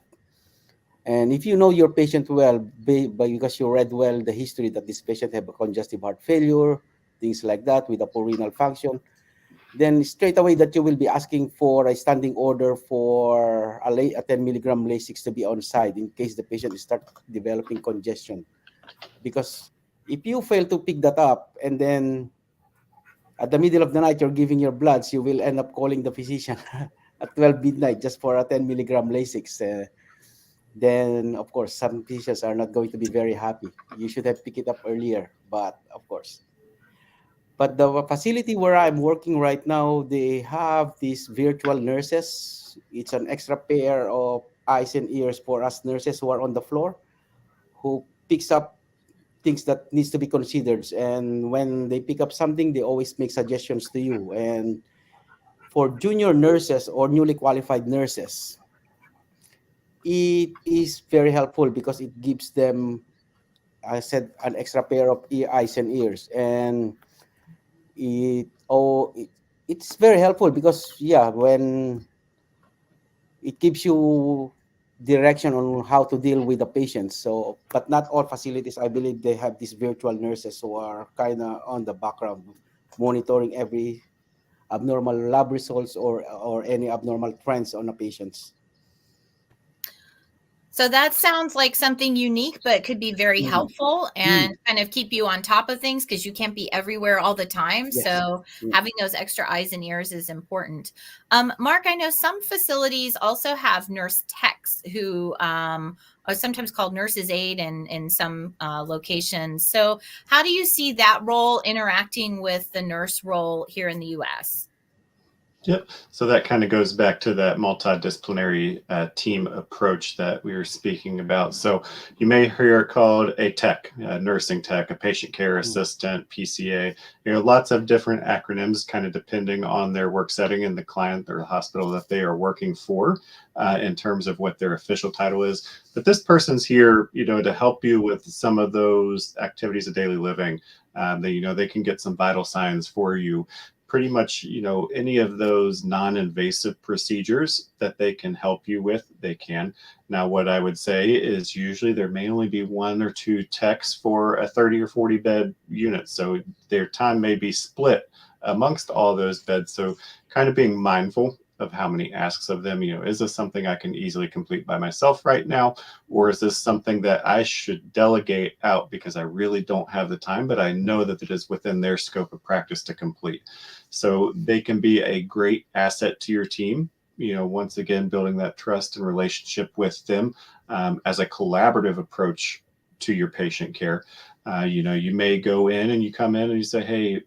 Speaker 3: and if you know your patient well, because you read well the history that this patient have a congestive heart failure, things like that, with a poor renal function, then straight away that you will be asking for a standing order for a 10 milligram Lasix to be on site in case the patient start developing congestion. Because if you fail to pick that up, and then at the middle of the night you're giving your bloods, you will end up calling the physician at 12 midnight just for a 10 milligram Lasix. Then of course some physicians are not going to be very happy. You should have picked it up earlier, but of course. But the facility where I'm working right now, they have these virtual nurses. It's an extra pair of eyes and ears for us nurses who are on the floor, who picks up things that needs to be considered. And when they pick up something, they always make suggestions to you. And for junior nurses or newly qualified nurses, it is very helpful because it gives them, I said, an extra pair of eyes and ears. And it's very helpful because when it gives you direction on how to deal with the patients. So, but not all facilities, I believe, they have these virtual nurses who are kind of on the background monitoring every abnormal lab results or any abnormal trends on the patients.
Speaker 1: So that sounds like something unique, but could be very helpful and kind of keep you on top of things, because you can't be everywhere all the time.
Speaker 3: Yes.
Speaker 1: So having those extra eyes and ears is important. Mark, I know some facilities also have nurse techs who are sometimes called nurses aid in some locations. So how do you see that role interacting with the nurse role here in the US?
Speaker 2: Yep. So that kind of goes back to that multidisciplinary team approach that we were speaking about. So you may hear it called a tech, a nursing tech, a patient care assistant, PCA. Lots of different acronyms, kind of depending on their work setting and the client or the hospital that they are working for, in terms of what their official title is. But this person's here, to help you with some of those activities of daily living. They can get some vital signs for you pretty much, any of those non-invasive procedures that they can help you with, they can. Now, what I would say is usually there may only be one or two techs for a 30 or 40 bed unit. So their time may be split amongst all those beds. So kind of being mindful of how many asks of them, is this something I can easily complete by myself right now? Or is this something that I should delegate out because I really don't have the time, but I know that it is within their scope of practice to complete? So they can be a great asset to your team. Once again, building that trust and relationship with them as a collaborative approach to your patient care. You may go in and you come in and you say, hey,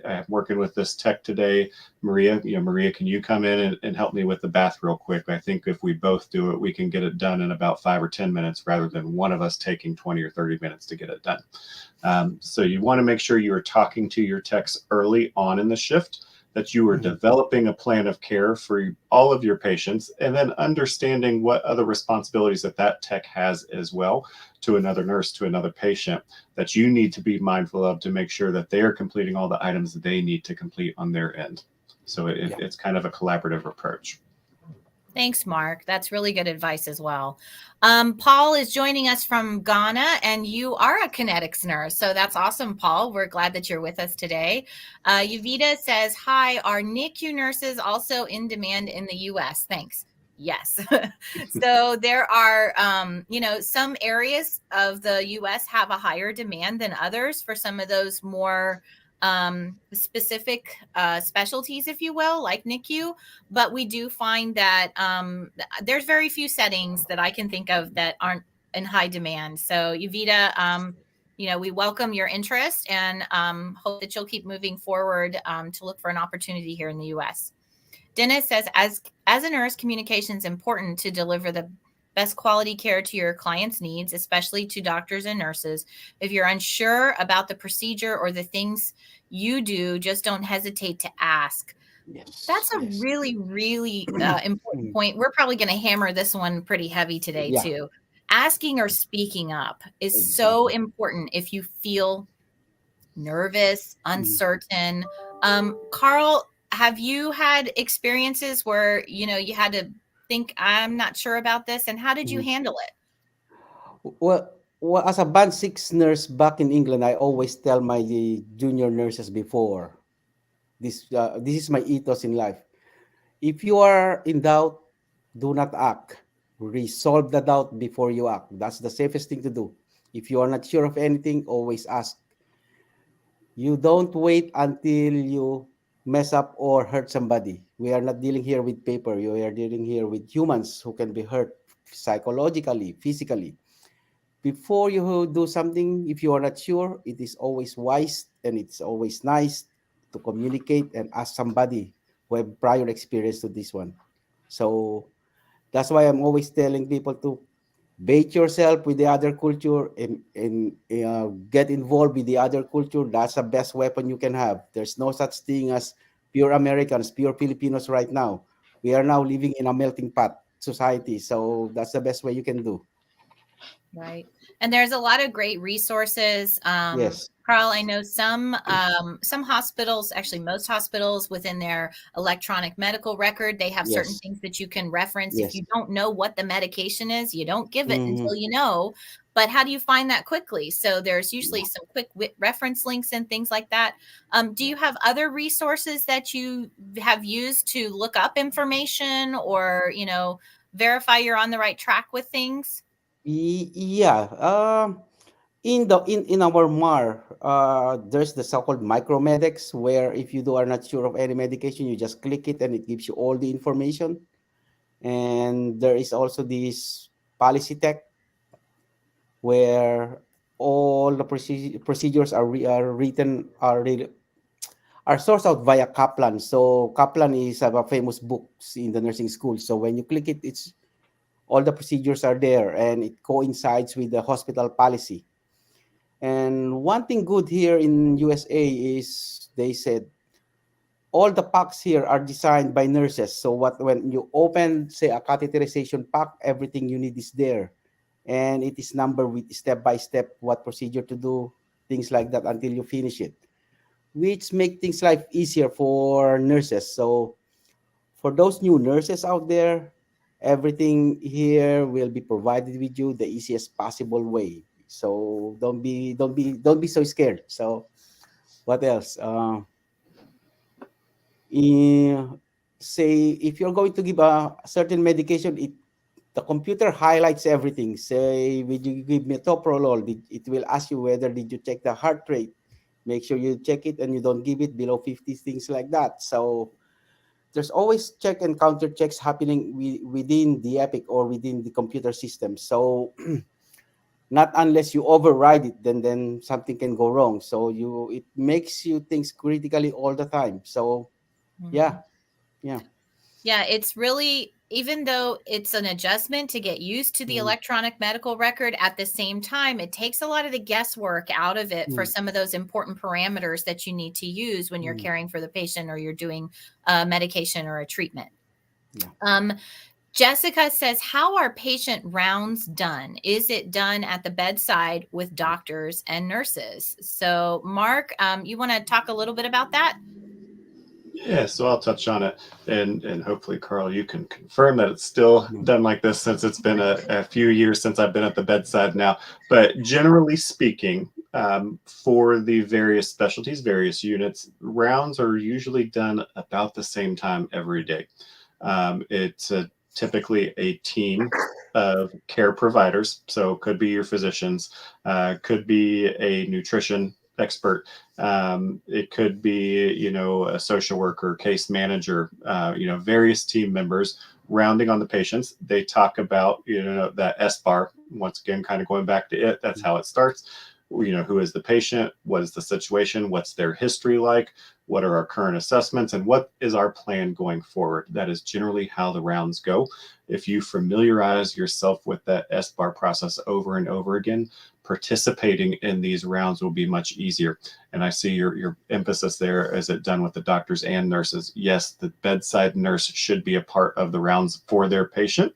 Speaker 2: I'm working with this tech today, Maria. Maria, can you come in and help me with the bath real quick? I think if we both do it, we can get it done in about 5 or 10 minutes rather than one of us taking 20 or 30 minutes to get it done. So you want to make sure you are talking to your techs early on in the shift, that you are developing a plan of care for all of your patients, and then understanding what other responsibilities that tech has as well to another nurse, to another patient, that you need to be mindful of to make sure that they are completing all the items that they need to complete on their end. So it's kind of a collaborative approach.
Speaker 1: Thanks, Mark. That's really good advice as well. Paul is joining us from Ghana, and you are a kinetics nurse. So that's awesome, Paul. We're glad that you're with us today. Yuvita says, hi, are NICU nurses also in demand in the U.S.? Thanks. Yes. So there are, some areas of the U.S. have a higher demand than others for some of those more specific specialties, if you will, like NICU. But we do find that there's very few settings that I can think of that aren't in high demand. So Yuvita, we welcome your interest and hope that you'll keep moving forward to look for an opportunity here in the U.S. Dennis says, as a nurse, communication is important to deliver the best quality care to your clients' needs, especially to doctors and nurses. If you're unsure about the procedure or the things you do, just don't hesitate to ask. That's a really, really important point. We're probably going to hammer this one pretty heavy today, too. Asking or speaking up is so important if you feel nervous, uncertain. Carl, have you had experiences where, you had to think, I'm not sure about this? And how did you handle it?
Speaker 3: Well, as a band 6 nurse back in England, I always tell my junior nurses before, this is my ethos in life. If you are in doubt, do not act. Resolve the doubt before you act. That's the safest thing to do. If you are not sure of anything, always ask. You don't wait until you mess up or hurt somebody. We are not dealing here with paper. We are dealing here with humans who can be hurt psychologically, physically. Before you do something, if you are not sure, it is always wise and it's always nice to communicate and ask somebody who have prior experience to this one. So that's why I'm always telling people to bait yourself with the other culture and get involved with the other culture. That's the best weapon you can have. There's no such thing as pure Americans, pure Filipinos right now. We are now living in a melting pot society. So that's the best way you can do.
Speaker 1: Right. And there's a lot of great resources.
Speaker 3: Yes.
Speaker 1: Carl, I know some hospitals, actually most hospitals within their electronic medical record, they have certain things that you can reference. If you don't know what the medication is, you don't give it until you know. But how do you find that quickly? So there's usually some quick reference links and things like that. Do you have other resources that you have used to look up information or, verify you're on the right track with things?
Speaker 3: Yeah. In our MAR, there's the so-called micromedics, where if you are not sure of any medication, you just click it and it gives you all the information. And there is also this policy tech, where all the procedures are written are sourced out via Kaplan. So Kaplan is a famous books in the nursing school. So when you click it, it's all the procedures are there and it coincides with the hospital policy. And one thing good here in USA is they said all the packs here are designed by nurses. So when you open, say, a catheterization pack, everything you need is there. And it is numbered with step by step what procedure to do, things like that until you finish it. which make things life easier for nurses. So for those new nurses out there, everything here will be provided with you the easiest possible way. So don't be so scared. So what else? In, say if you're going to give a certain medication, the computer highlights everything. Say when you give metoprolol, it will ask you whether did you check the heart rate. Make sure you check it and you don't give it below 50, things like that. So there's always check and counter checks happening within the Epic or within the computer system. So not unless you override it, then something can go wrong. So it makes you think critically all the time. So yeah,
Speaker 1: Mhm.
Speaker 3: yeah.
Speaker 1: Yeah, it's really, even though it's an adjustment to get used to the
Speaker 3: Mm,
Speaker 1: electronic medical record, at the same time, it takes a lot of the guesswork out of it for
Speaker 3: mm,
Speaker 1: some of those important parameters that you need to use when you're
Speaker 3: mm,
Speaker 1: caring for the patient or you're doing a medication or a treatment.
Speaker 3: yeah.
Speaker 1: Um, Jessica says, how are patient rounds done? Is it done at the bedside with doctors and nurses? So, Mark, you want to talk a little bit about that?
Speaker 2: Yeah, so I'll touch on it, and hopefully, Carl, you can confirm that it's still
Speaker 3: Mm,
Speaker 2: done like this, since it's been a few years since I've been at the bedside now. But generally speaking, for the various specialties, various units, rounds are usually done about the same time every day. It's typically a team of care providers, so could be your physicians, could be a nutrition expert, it could be, a social worker, case manager, various team members rounding on the patients. They talk about, that SBAR. Once again, kind of going back to it, that's
Speaker 3: mm,
Speaker 2: how it starts. Who is the patient? What is the situation? What's their history like? What are our current assessments? And what is our plan going forward? That is generally how the rounds go. If you familiarize yourself with that SBAR process over and over again, participating in these rounds will be much easier. And I see your emphasis there. Is it done with the doctors and nurses? Yes, the bedside nurse should be a part of the rounds for their patient.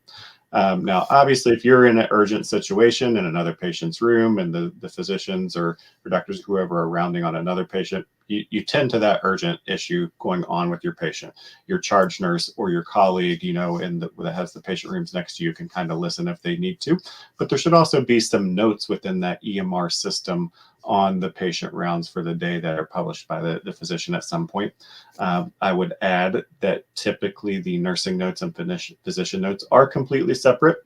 Speaker 2: Now, obviously, if you're in an urgent situation in another patient's room and the physicians or doctors, whoever are rounding on another patient, you tend to that urgent issue going on with your patient. Your charge nurse or your colleague, that has the patient rooms next to you, can kind of listen if they need to. But there should also be some notes within that EMR system on the patient rounds for the day that are published by the physician at some point. I would add that typically the nursing notes and physician notes are completely separate.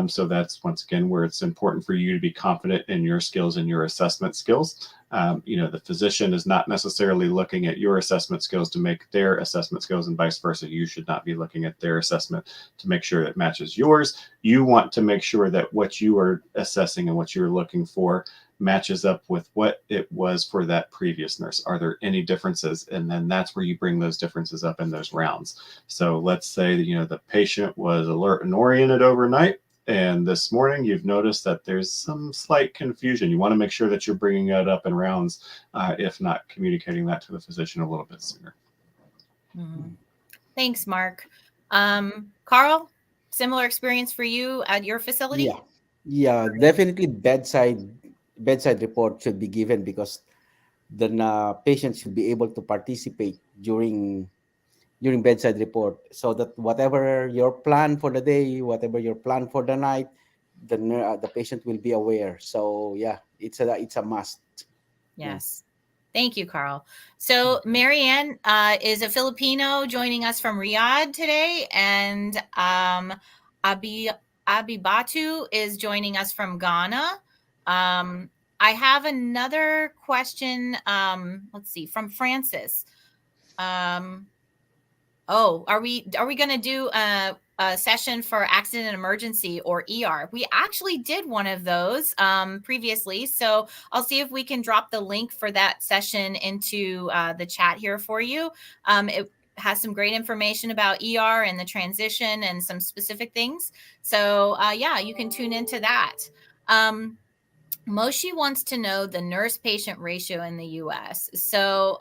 Speaker 2: So that's once again where it's important for you to be confident in your skills and your assessment skills. The physician is not necessarily looking at your assessment skills to make their assessment skills, and vice versa. You should not be looking at their assessment to make sure it matches yours. You want to make sure that what you are assessing and what you're looking for matches up with what it was for that previous nurse. Are there any differences? And then that's where you bring those differences up in those rounds. So let's say that, the patient was alert and oriented overnight, and this morning you've noticed that there's some slight confusion. You want to make sure that you're bringing that up in rounds, if not communicating that to the physician a little bit sooner.
Speaker 1: Mhm. Thanks, Mark. Carl, similar experience for you at your
Speaker 3: yeah,
Speaker 1: facility?
Speaker 3: yeah. Definitely bedside report should be given because then patients should be able to participate during bedside report, so that whatever your plan for the day, whatever your plan for the night, the patient will be aware. So yeah, it's a must. Yeah.
Speaker 1: Yes. Thank you, Carl. So Marianne is a Filipino joining us from Riyadh today, and Abi Abibatu is joining us from Ghana. I have another question. Let's see, from Francis. Um, Oh, are we going to do a session for accident and emergency or ER? We actually did one of those previously, so I'll see if we can drop the link for that session into the chat here for you. It has some great information about ER and the transition and some specific things. So yeah, you can tune into that. Um, Moshi wants to know the nurse patient ratio in the US. So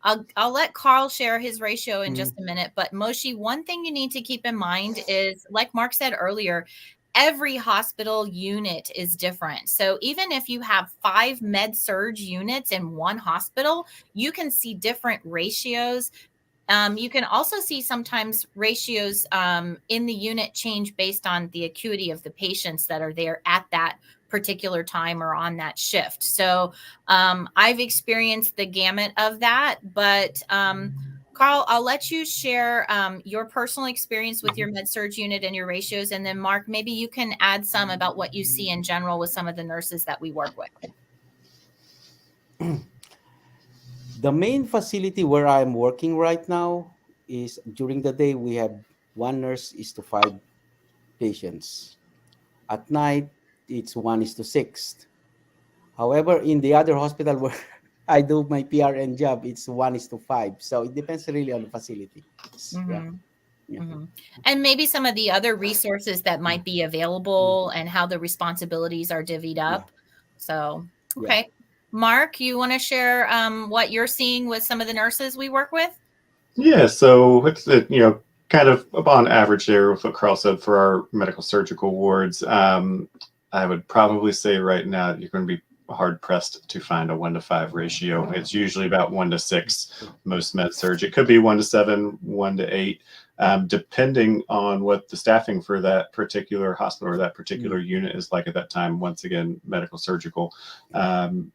Speaker 1: I'll let Carl share his ratio in
Speaker 3: Mhm.
Speaker 1: just a minute. But Moshi, one thing you need to keep in mind is, like Mark said earlier, every hospital unit is different. So even if you have 5 med surge units in one hospital, you can see different ratios. You can also see sometimes ratios in the unit change based on the acuity of the patients that are there at that particular time or on that shift. So I've experienced the gamut of that, but Carl, I'll let you share your personal experience with your med-surg unit and your ratios. And then Mark, maybe you can add some about what you see in general with some of the nurses that we work with.
Speaker 3: The main facility where I'm working right now is during the day we have 1 nurse is to 5 patients. At night it's 1 is to 6. However, in the other hospital where I do my PRN job, it's 1 is to 5. So it depends really on the facility. Yeah.
Speaker 1: Mm-hmm.
Speaker 3: Yeah.
Speaker 1: Mm-hmm. And maybe some of the other resources that might be available and how the responsibilities are divvied
Speaker 3: Yeah.
Speaker 1: up. So,
Speaker 3: Yeah.
Speaker 1: okay. Mark, you want to share what you're seeing with some of the nurses we work with?
Speaker 2: Yeah, so it's kind of on average there with what Carl said for our medical surgical wards. I would probably say right now you're going to be hard pressed to find a 1-to-5 ratio. It's usually about 1-to-6 most med surg. It could be 1-to-7, 1-to-8, depending on what the staffing for that particular hospital or that particular unit is like at that time. Once again, medical surgical.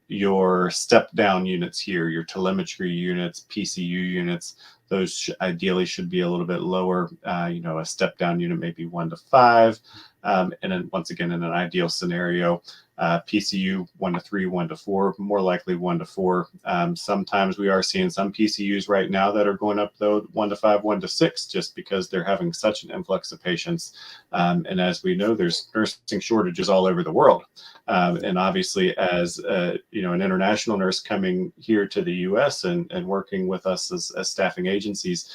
Speaker 2: Your step down units here, your telemetry units, PCU units, those ideally should be a little bit lower. A step down unit may be 1-to-5. And then once again, in an ideal scenario, PCU 1-to-3, 1-to-4, more likely 1-to-4. Sometimes we are seeing some PCUs right now that are going up though 1-to-5, 1-to-6, just because they're having such an influx of patients. And as we know, there's nursing shortages all over the world. And obviously, as an international nurse coming here to the U.S. and working with us as staffing agencies,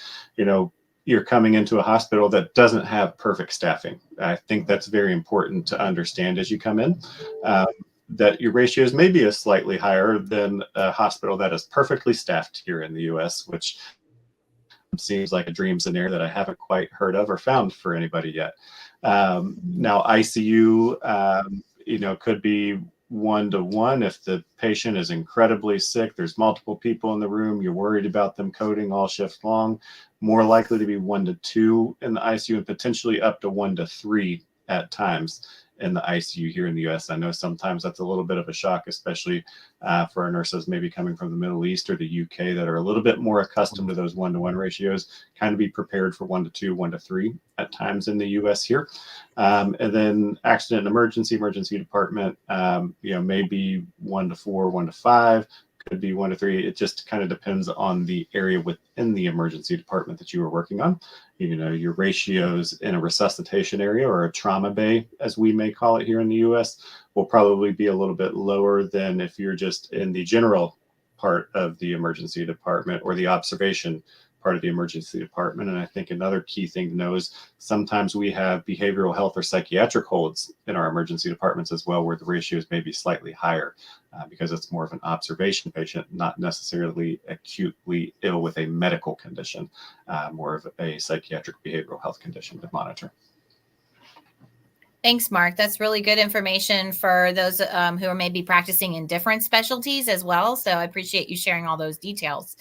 Speaker 2: you're coming into a hospital that doesn't have perfect staffing. I think that's very important to understand as you come in, that your ratios may be slightly higher than a hospital that is perfectly staffed here in the U.S., which seems like a dream scenario that I haven't quite heard of or found for anybody yet. Now, ICU, could be 1-to-1 if the patient is incredibly sick. There's multiple people in the room. You're worried about them coding all shift long. More likely to be 1-to-2 in the ICU and potentially up to 1-to-3 at times in the ICU here in the US. I know sometimes that's a little bit of a shock, especially for our nurses maybe coming from the Middle East or the UK that are a little bit more accustomed to those 1-to-1 ratios. Kind of be prepared for 1-to-2, 1-to-3 at times in the US here. And then accident and emergency department, maybe 1-to-4, 1-to-5. Could be 1-to-3. It just kind of depends on the area within the emergency department that you were working on. Your ratios in a resuscitation area or a trauma bay, as we may call it here in the U.S., will probably be a little bit lower than if you're just in the general part of the emergency department or the observation part of the emergency department. And I think another key thing to know is sometimes we have behavioral health or psychiatric holds in our emergency departments as well, where the ratios may be slightly higher because it's more of an observation patient, not necessarily acutely ill with a medical condition, more of a psychiatric behavioral health condition to monitor.
Speaker 1: Thanks, Mark. That's really good information for those who are maybe practicing in different specialties as well. So I appreciate you sharing all those details.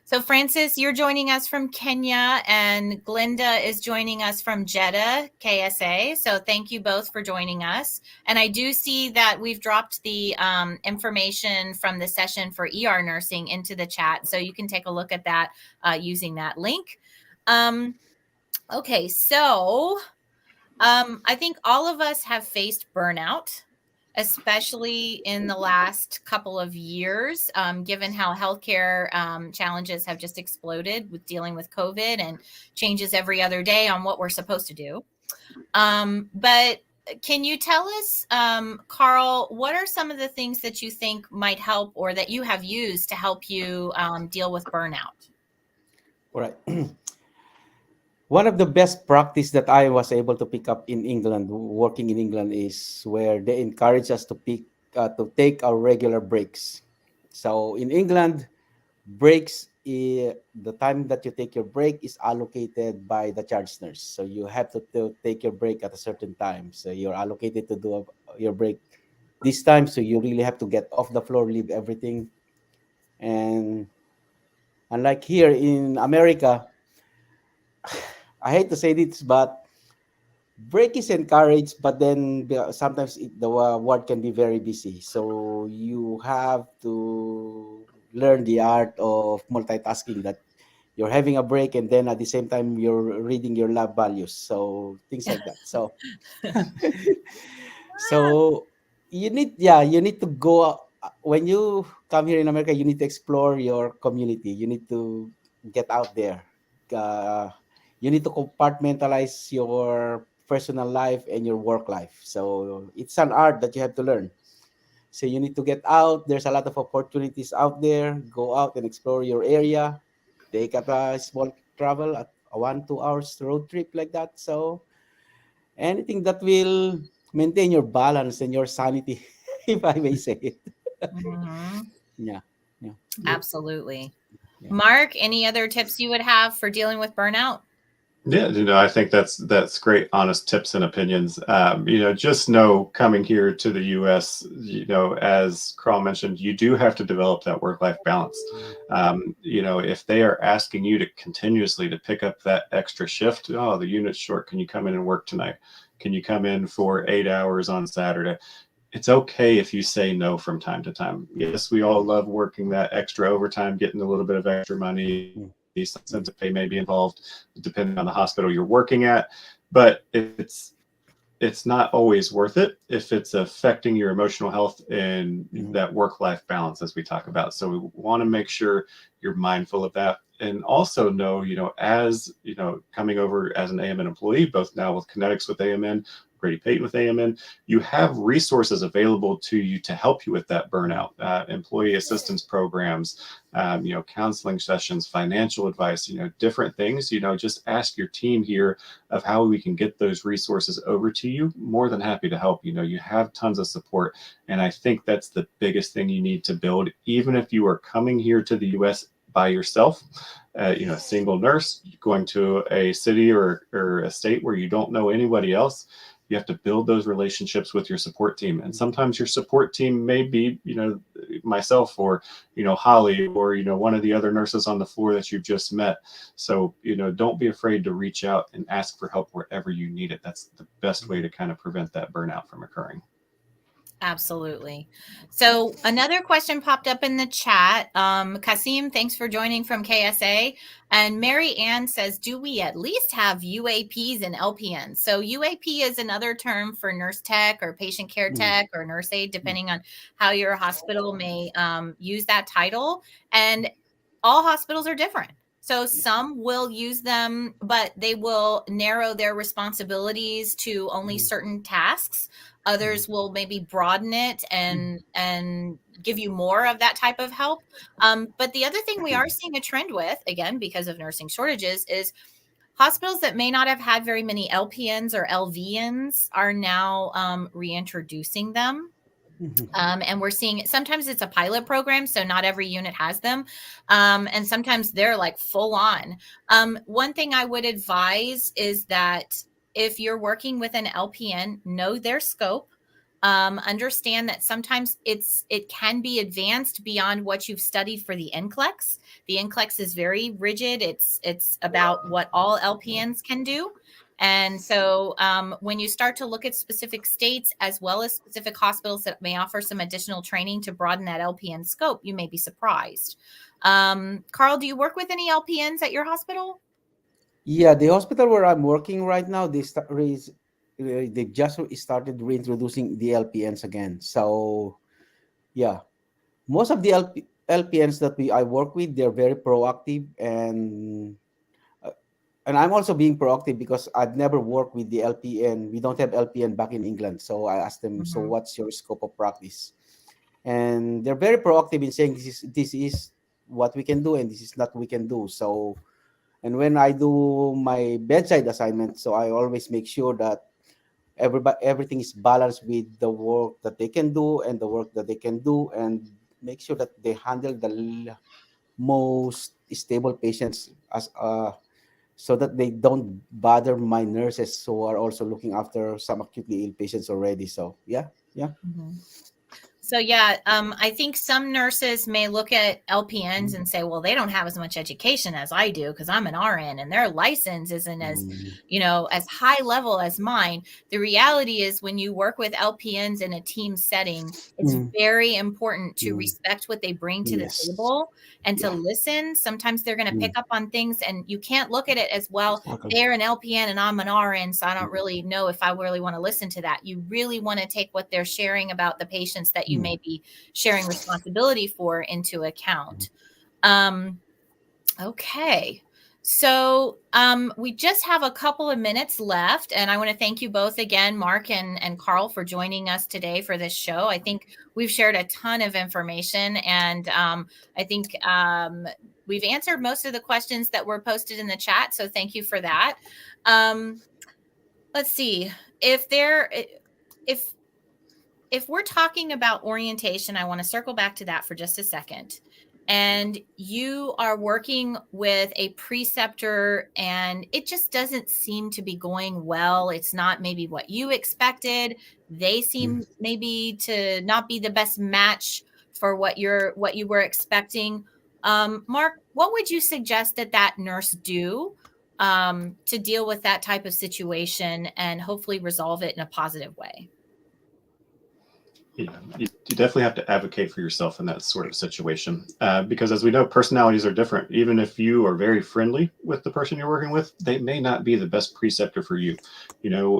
Speaker 1: So Francis, you're joining us from Kenya, and Glinda is joining us from Jeddah, KSA. So thank you both for joining us. And I do see that we've dropped the information from the session for ER nursing into the chat. So you can take a look at that using that link. Okay, so I think all of us have faced burnout, especially in the last couple of years, given how healthcare challenges have just exploded with dealing with COVID and changes every other day on what we're supposed to do. But can you tell us, Carl, what are some of the things that you think might help or that you have used to help you deal with burnout?
Speaker 3: All right. One of the best practice that I was able to pick up in England, working in England, is where they encourage us to take our regular breaks. So in England, breaks the time that you take your break is allocated by the charge nurse. So you have to take your break at a certain time. So you're allocated to do your break this time. So you really have to get off the floor, leave everything. And unlike here in America, I hate to say this, but break is encouraged, but then sometimes the ward can be very busy. So you have to learn the art of multitasking, that you're having a break and then at the same time you're reading your lab values. So things like that. So so you need to go when you come here in America, you need to explore your community. You need to get out there. Uh, you need to compartmentalize your personal life and your work life. So it's an art that you have to learn. So you need to get out. There's a lot of opportunities out there. Go out and explore your area. Take a small travel, a 1-2 hours road trip like that. So anything that will maintain your balance and your sanity, if I may say it.
Speaker 1: Mhm.
Speaker 3: Yeah, yeah,
Speaker 1: Absolutely.
Speaker 3: yeah.
Speaker 1: Mark, any other tips you would have for dealing with burnout?
Speaker 2: Yeah, I think that's great, honest tips and opinions. Just know coming here to the U.S., as Carl mentioned, you do have to develop that work-life balance. If they are asking you to continuously to pick up that extra shift, oh, the unit's short. Can you come in and work tonight? Can you come in for 8 hours on Saturday? It's okay if you say no from time to time. Yes, we all love working that extra overtime, getting a little bit of extra money.
Speaker 3: Mm,
Speaker 2: Some incentive
Speaker 3: mm,
Speaker 2: pay may be involved, depending on the hospital you're working at. But it's not always worth it if it's affecting your emotional health and
Speaker 3: mm,
Speaker 2: that work-life balance, as we talk about. So we want to make sure you're mindful of that, and also know, as coming over as an AMN employee, both now with Kinetics with AMN, Grady Payton with AMN, you have resources available to you to help you with that
Speaker 3: mm,
Speaker 2: burnout. Employee assistance programs, counseling sessions, financial advice, different things. Just ask your team here of how we can get those resources over to you. More than happy to help. You have tons of support, and I think that's the biggest thing you need to build. Even if you are coming here to the U.S. by yourself, a single nurse going to a city or a state where you don't know anybody else, you have to build those relationships with your support team. And
Speaker 3: mm,
Speaker 2: sometimes your support team may be, myself, or, Holly, or, one of the other nurses on the floor that you've just met. So, don't be afraid to reach out and ask for help wherever you need it. That's the best way
Speaker 3: mm.
Speaker 2: to kind of prevent that burnout from occurring.
Speaker 1: Absolutely. So another question popped up in the chat. Kasim, thanks for joining from KSA. And Mary Ann says, do we at least have UAPs and LPNs? So UAP is another term for nurse tech or patient care
Speaker 3: Mm,
Speaker 1: tech or nurse aide,
Speaker 3: mm,
Speaker 1: depending on how your hospital may use that title. And all hospitals are different. So
Speaker 3: yeah.
Speaker 1: some will use them, but they will narrow their responsibilities to only
Speaker 3: Mm,
Speaker 1: certain tasks.
Speaker 3: mm,
Speaker 1: Others will maybe broaden it
Speaker 3: mm,
Speaker 1: and give you more of that type of help. But the other thing we are seeing a trend with, again, because of nursing shortages, is hospitals that may not have had very many LPNs or LVNs are now reintroducing them.
Speaker 3: mhm,
Speaker 1: And we're seeing sometimes it's a pilot program, so not every unit has them. And sometimes they're like full on. One thing I would advise is that if you're working with an LPN, know their scope. Understand that sometimes it can be advanced beyond what you've studied for the NCLEX. The NCLEX is very rigid. It's about what all LPNs can do. And so when you start to look at specific states as well as specific hospitals that may offer some additional training to broaden that LPN scope, you may be surprised. Carl, do you work with any LPNs at your hospital?
Speaker 3: Yeah, the hospital where I'm working right now, they just started reintroducing the LPNs again. So yeah, most of the LPNs that I work with, they're very proactive, uh, and I'm also being proactive because I've never worked with the LPN. We don't have LPN back in England, so I asked them, so
Speaker 1: Mhm.
Speaker 3: what's your scope of practice? And they're very proactive in saying this is what we can do and this is not we can do. So, and when I do my bedside assignment, so I always make sure that everything is balanced with the work that they can do and the work that they can do, and make sure that they handle the most stable patients as so that they don't bother my nurses who are also looking after some acutely ill patients already. So yeah.
Speaker 1: Mhm. So yeah, I think some nurses may look at LPNs and say, well, they don't have as much education as I do because I'm an RN and their license isn't as,
Speaker 3: Mm,
Speaker 1: as high level as mine. The reality is when you work with LPNs in a team setting, it's
Speaker 3: mm,
Speaker 1: very important to
Speaker 3: mm.
Speaker 1: respect what they bring to the
Speaker 3: Yes.
Speaker 1: table and to
Speaker 3: Yeah.
Speaker 1: listen. Sometimes they're going to pick
Speaker 3: Mm,
Speaker 1: up on things and you can't look at it as, well,
Speaker 3: exactly.
Speaker 1: they're an LPN and I'm an RN, so I don't really know if I really want to listen to that. You really want to take what they're sharing about the patients that you
Speaker 3: Mm,
Speaker 1: may be sharing responsibility for into
Speaker 3: mm,
Speaker 1: account. Um, okay. So we just have a couple of minutes left, and I want to thank you both again, Mark and Carl, for joining us today for this show. I think we've shared a ton of information, and I think we've answered most of the questions that were posted in the chat. So thank you for that. Um, let's see if if we're talking about orientation, I want to circle back to that for just a second. And you are working with a preceptor and it just doesn't seem to be going well. It's not maybe what you expected. They
Speaker 3: mm.
Speaker 1: seem maybe to not be the best match for what you were expecting. Mark, what would you suggest that nurse do to deal with that type of situation and hopefully resolve it in a positive way?
Speaker 2: Yeah, you definitely have to advocate for yourself in that sort of situation because, as we know, personalities are different. Even if you are very friendly with the person you're working with, they may not be the best preceptor for you.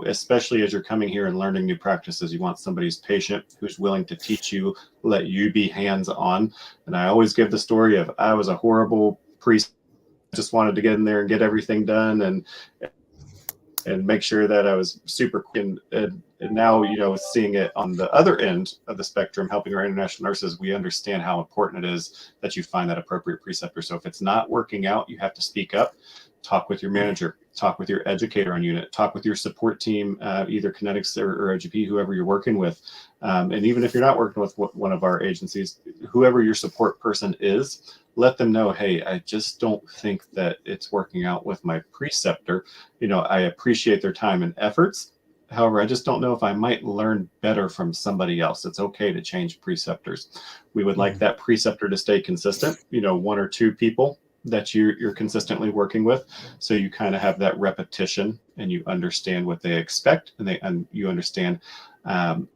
Speaker 2: Especially as you're coming here and learning new practices, you want somebody's patient who's willing to teach you, let you be hands-on. And I always give the story of I was a horrible priest, just wanted to get in there and get everything done and make sure that I was super quick. And now, seeing it on the other end of the spectrum, helping our international nurses, we understand how important it is that you find that appropriate preceptor. So if it's not working out, you have to speak up, talk with your manager, talk with your educator on unit, talk with your support team, either Kinetics or OGP, whoever you're working with. And even if you're not working with one of our agencies, whoever your support person is, let them know, hey, I just don't think that it's working out with my preceptor. I appreciate their time and efforts. However, I just don't know if I might learn better from somebody else. It's okay to change preceptors. We would like
Speaker 3: Mm,
Speaker 2: that preceptor to stay consistent, one or two people that you're consistently working with. So you kind of have that repetition and you understand what they expect and you understand how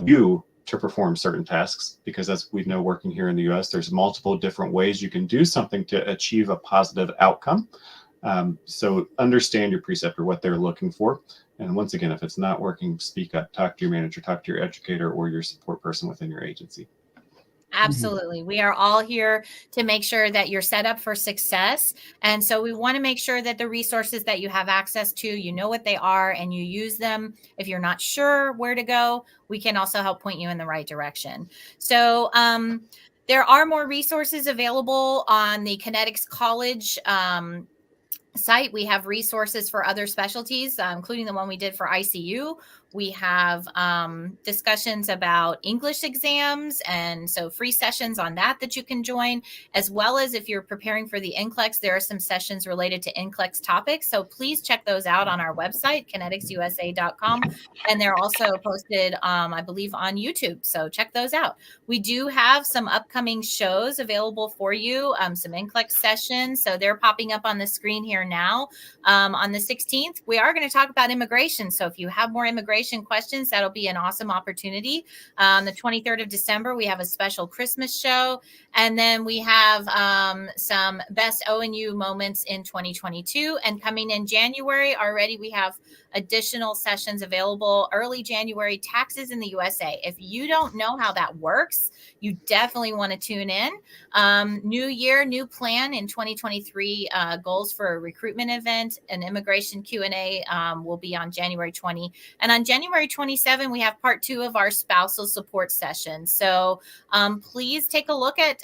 Speaker 2: you to perform certain tasks, because as we know, working here in the US, there's multiple different ways you can do something to achieve a positive outcome. So understand your preceptor, what they're looking for. And once again, if it's not working, speak up, talk to your manager, talk to your educator or your support person within your agency.
Speaker 3: mm,
Speaker 1: Absolutely. We are all here to make sure that you're set up for success. And so we want to make sure that the resources that you have access to, you know what they are and you use them. If you're not sure where to go, we can also help point you in the right direction. So, there are more resources available on the Kinetics College site. We have resources for other specialties, including the one we did for ICU. We have discussions about English exams, and so free sessions on that you can join, as well as if you're preparing for the NCLEX, there are some sessions related to NCLEX topics. So please check those out on our website, kineticsusa.com. And they're also posted, I believe, on YouTube. So check those out. We do have some upcoming shows available for you, some NCLEX sessions. So they're popping up on the screen here now. On the 16th, we are going to talk about immigration. So if you have more immigration questions, that'll be an awesome opportunity. On the 23rd of December, we have a special Christmas show. And then we have some best ONU moments in 2022. And coming in January already, we have additional sessions available early January, taxes in the USA. If you don't know how that works, you definitely want to tune in. New year, new plan in 2023, goals for a recruitment event, an immigration Q&A will be on January 20. And on January 27, we have part 2 of our spousal support session. So please take a look at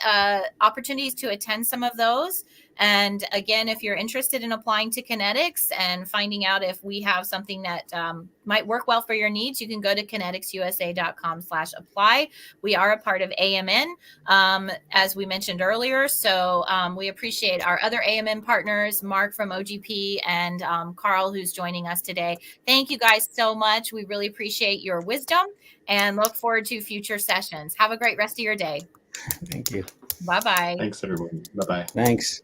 Speaker 1: opportunities to attend some of those. And again, if you're interested in applying to Kinetics and finding out if we have something that might work well for your needs, you can go to kineticsusa.com/apply. We are a part of AMN, as we mentioned earlier. So we appreciate our other AMN partners, Mark from OGP and Carl, who's joining us today. Thank you guys so much. We really appreciate your wisdom and look forward to future sessions. Have a great rest of your day.
Speaker 3: Thank you.
Speaker 1: Bye-bye.
Speaker 2: Thanks, everyone. Bye-bye.
Speaker 3: Thanks.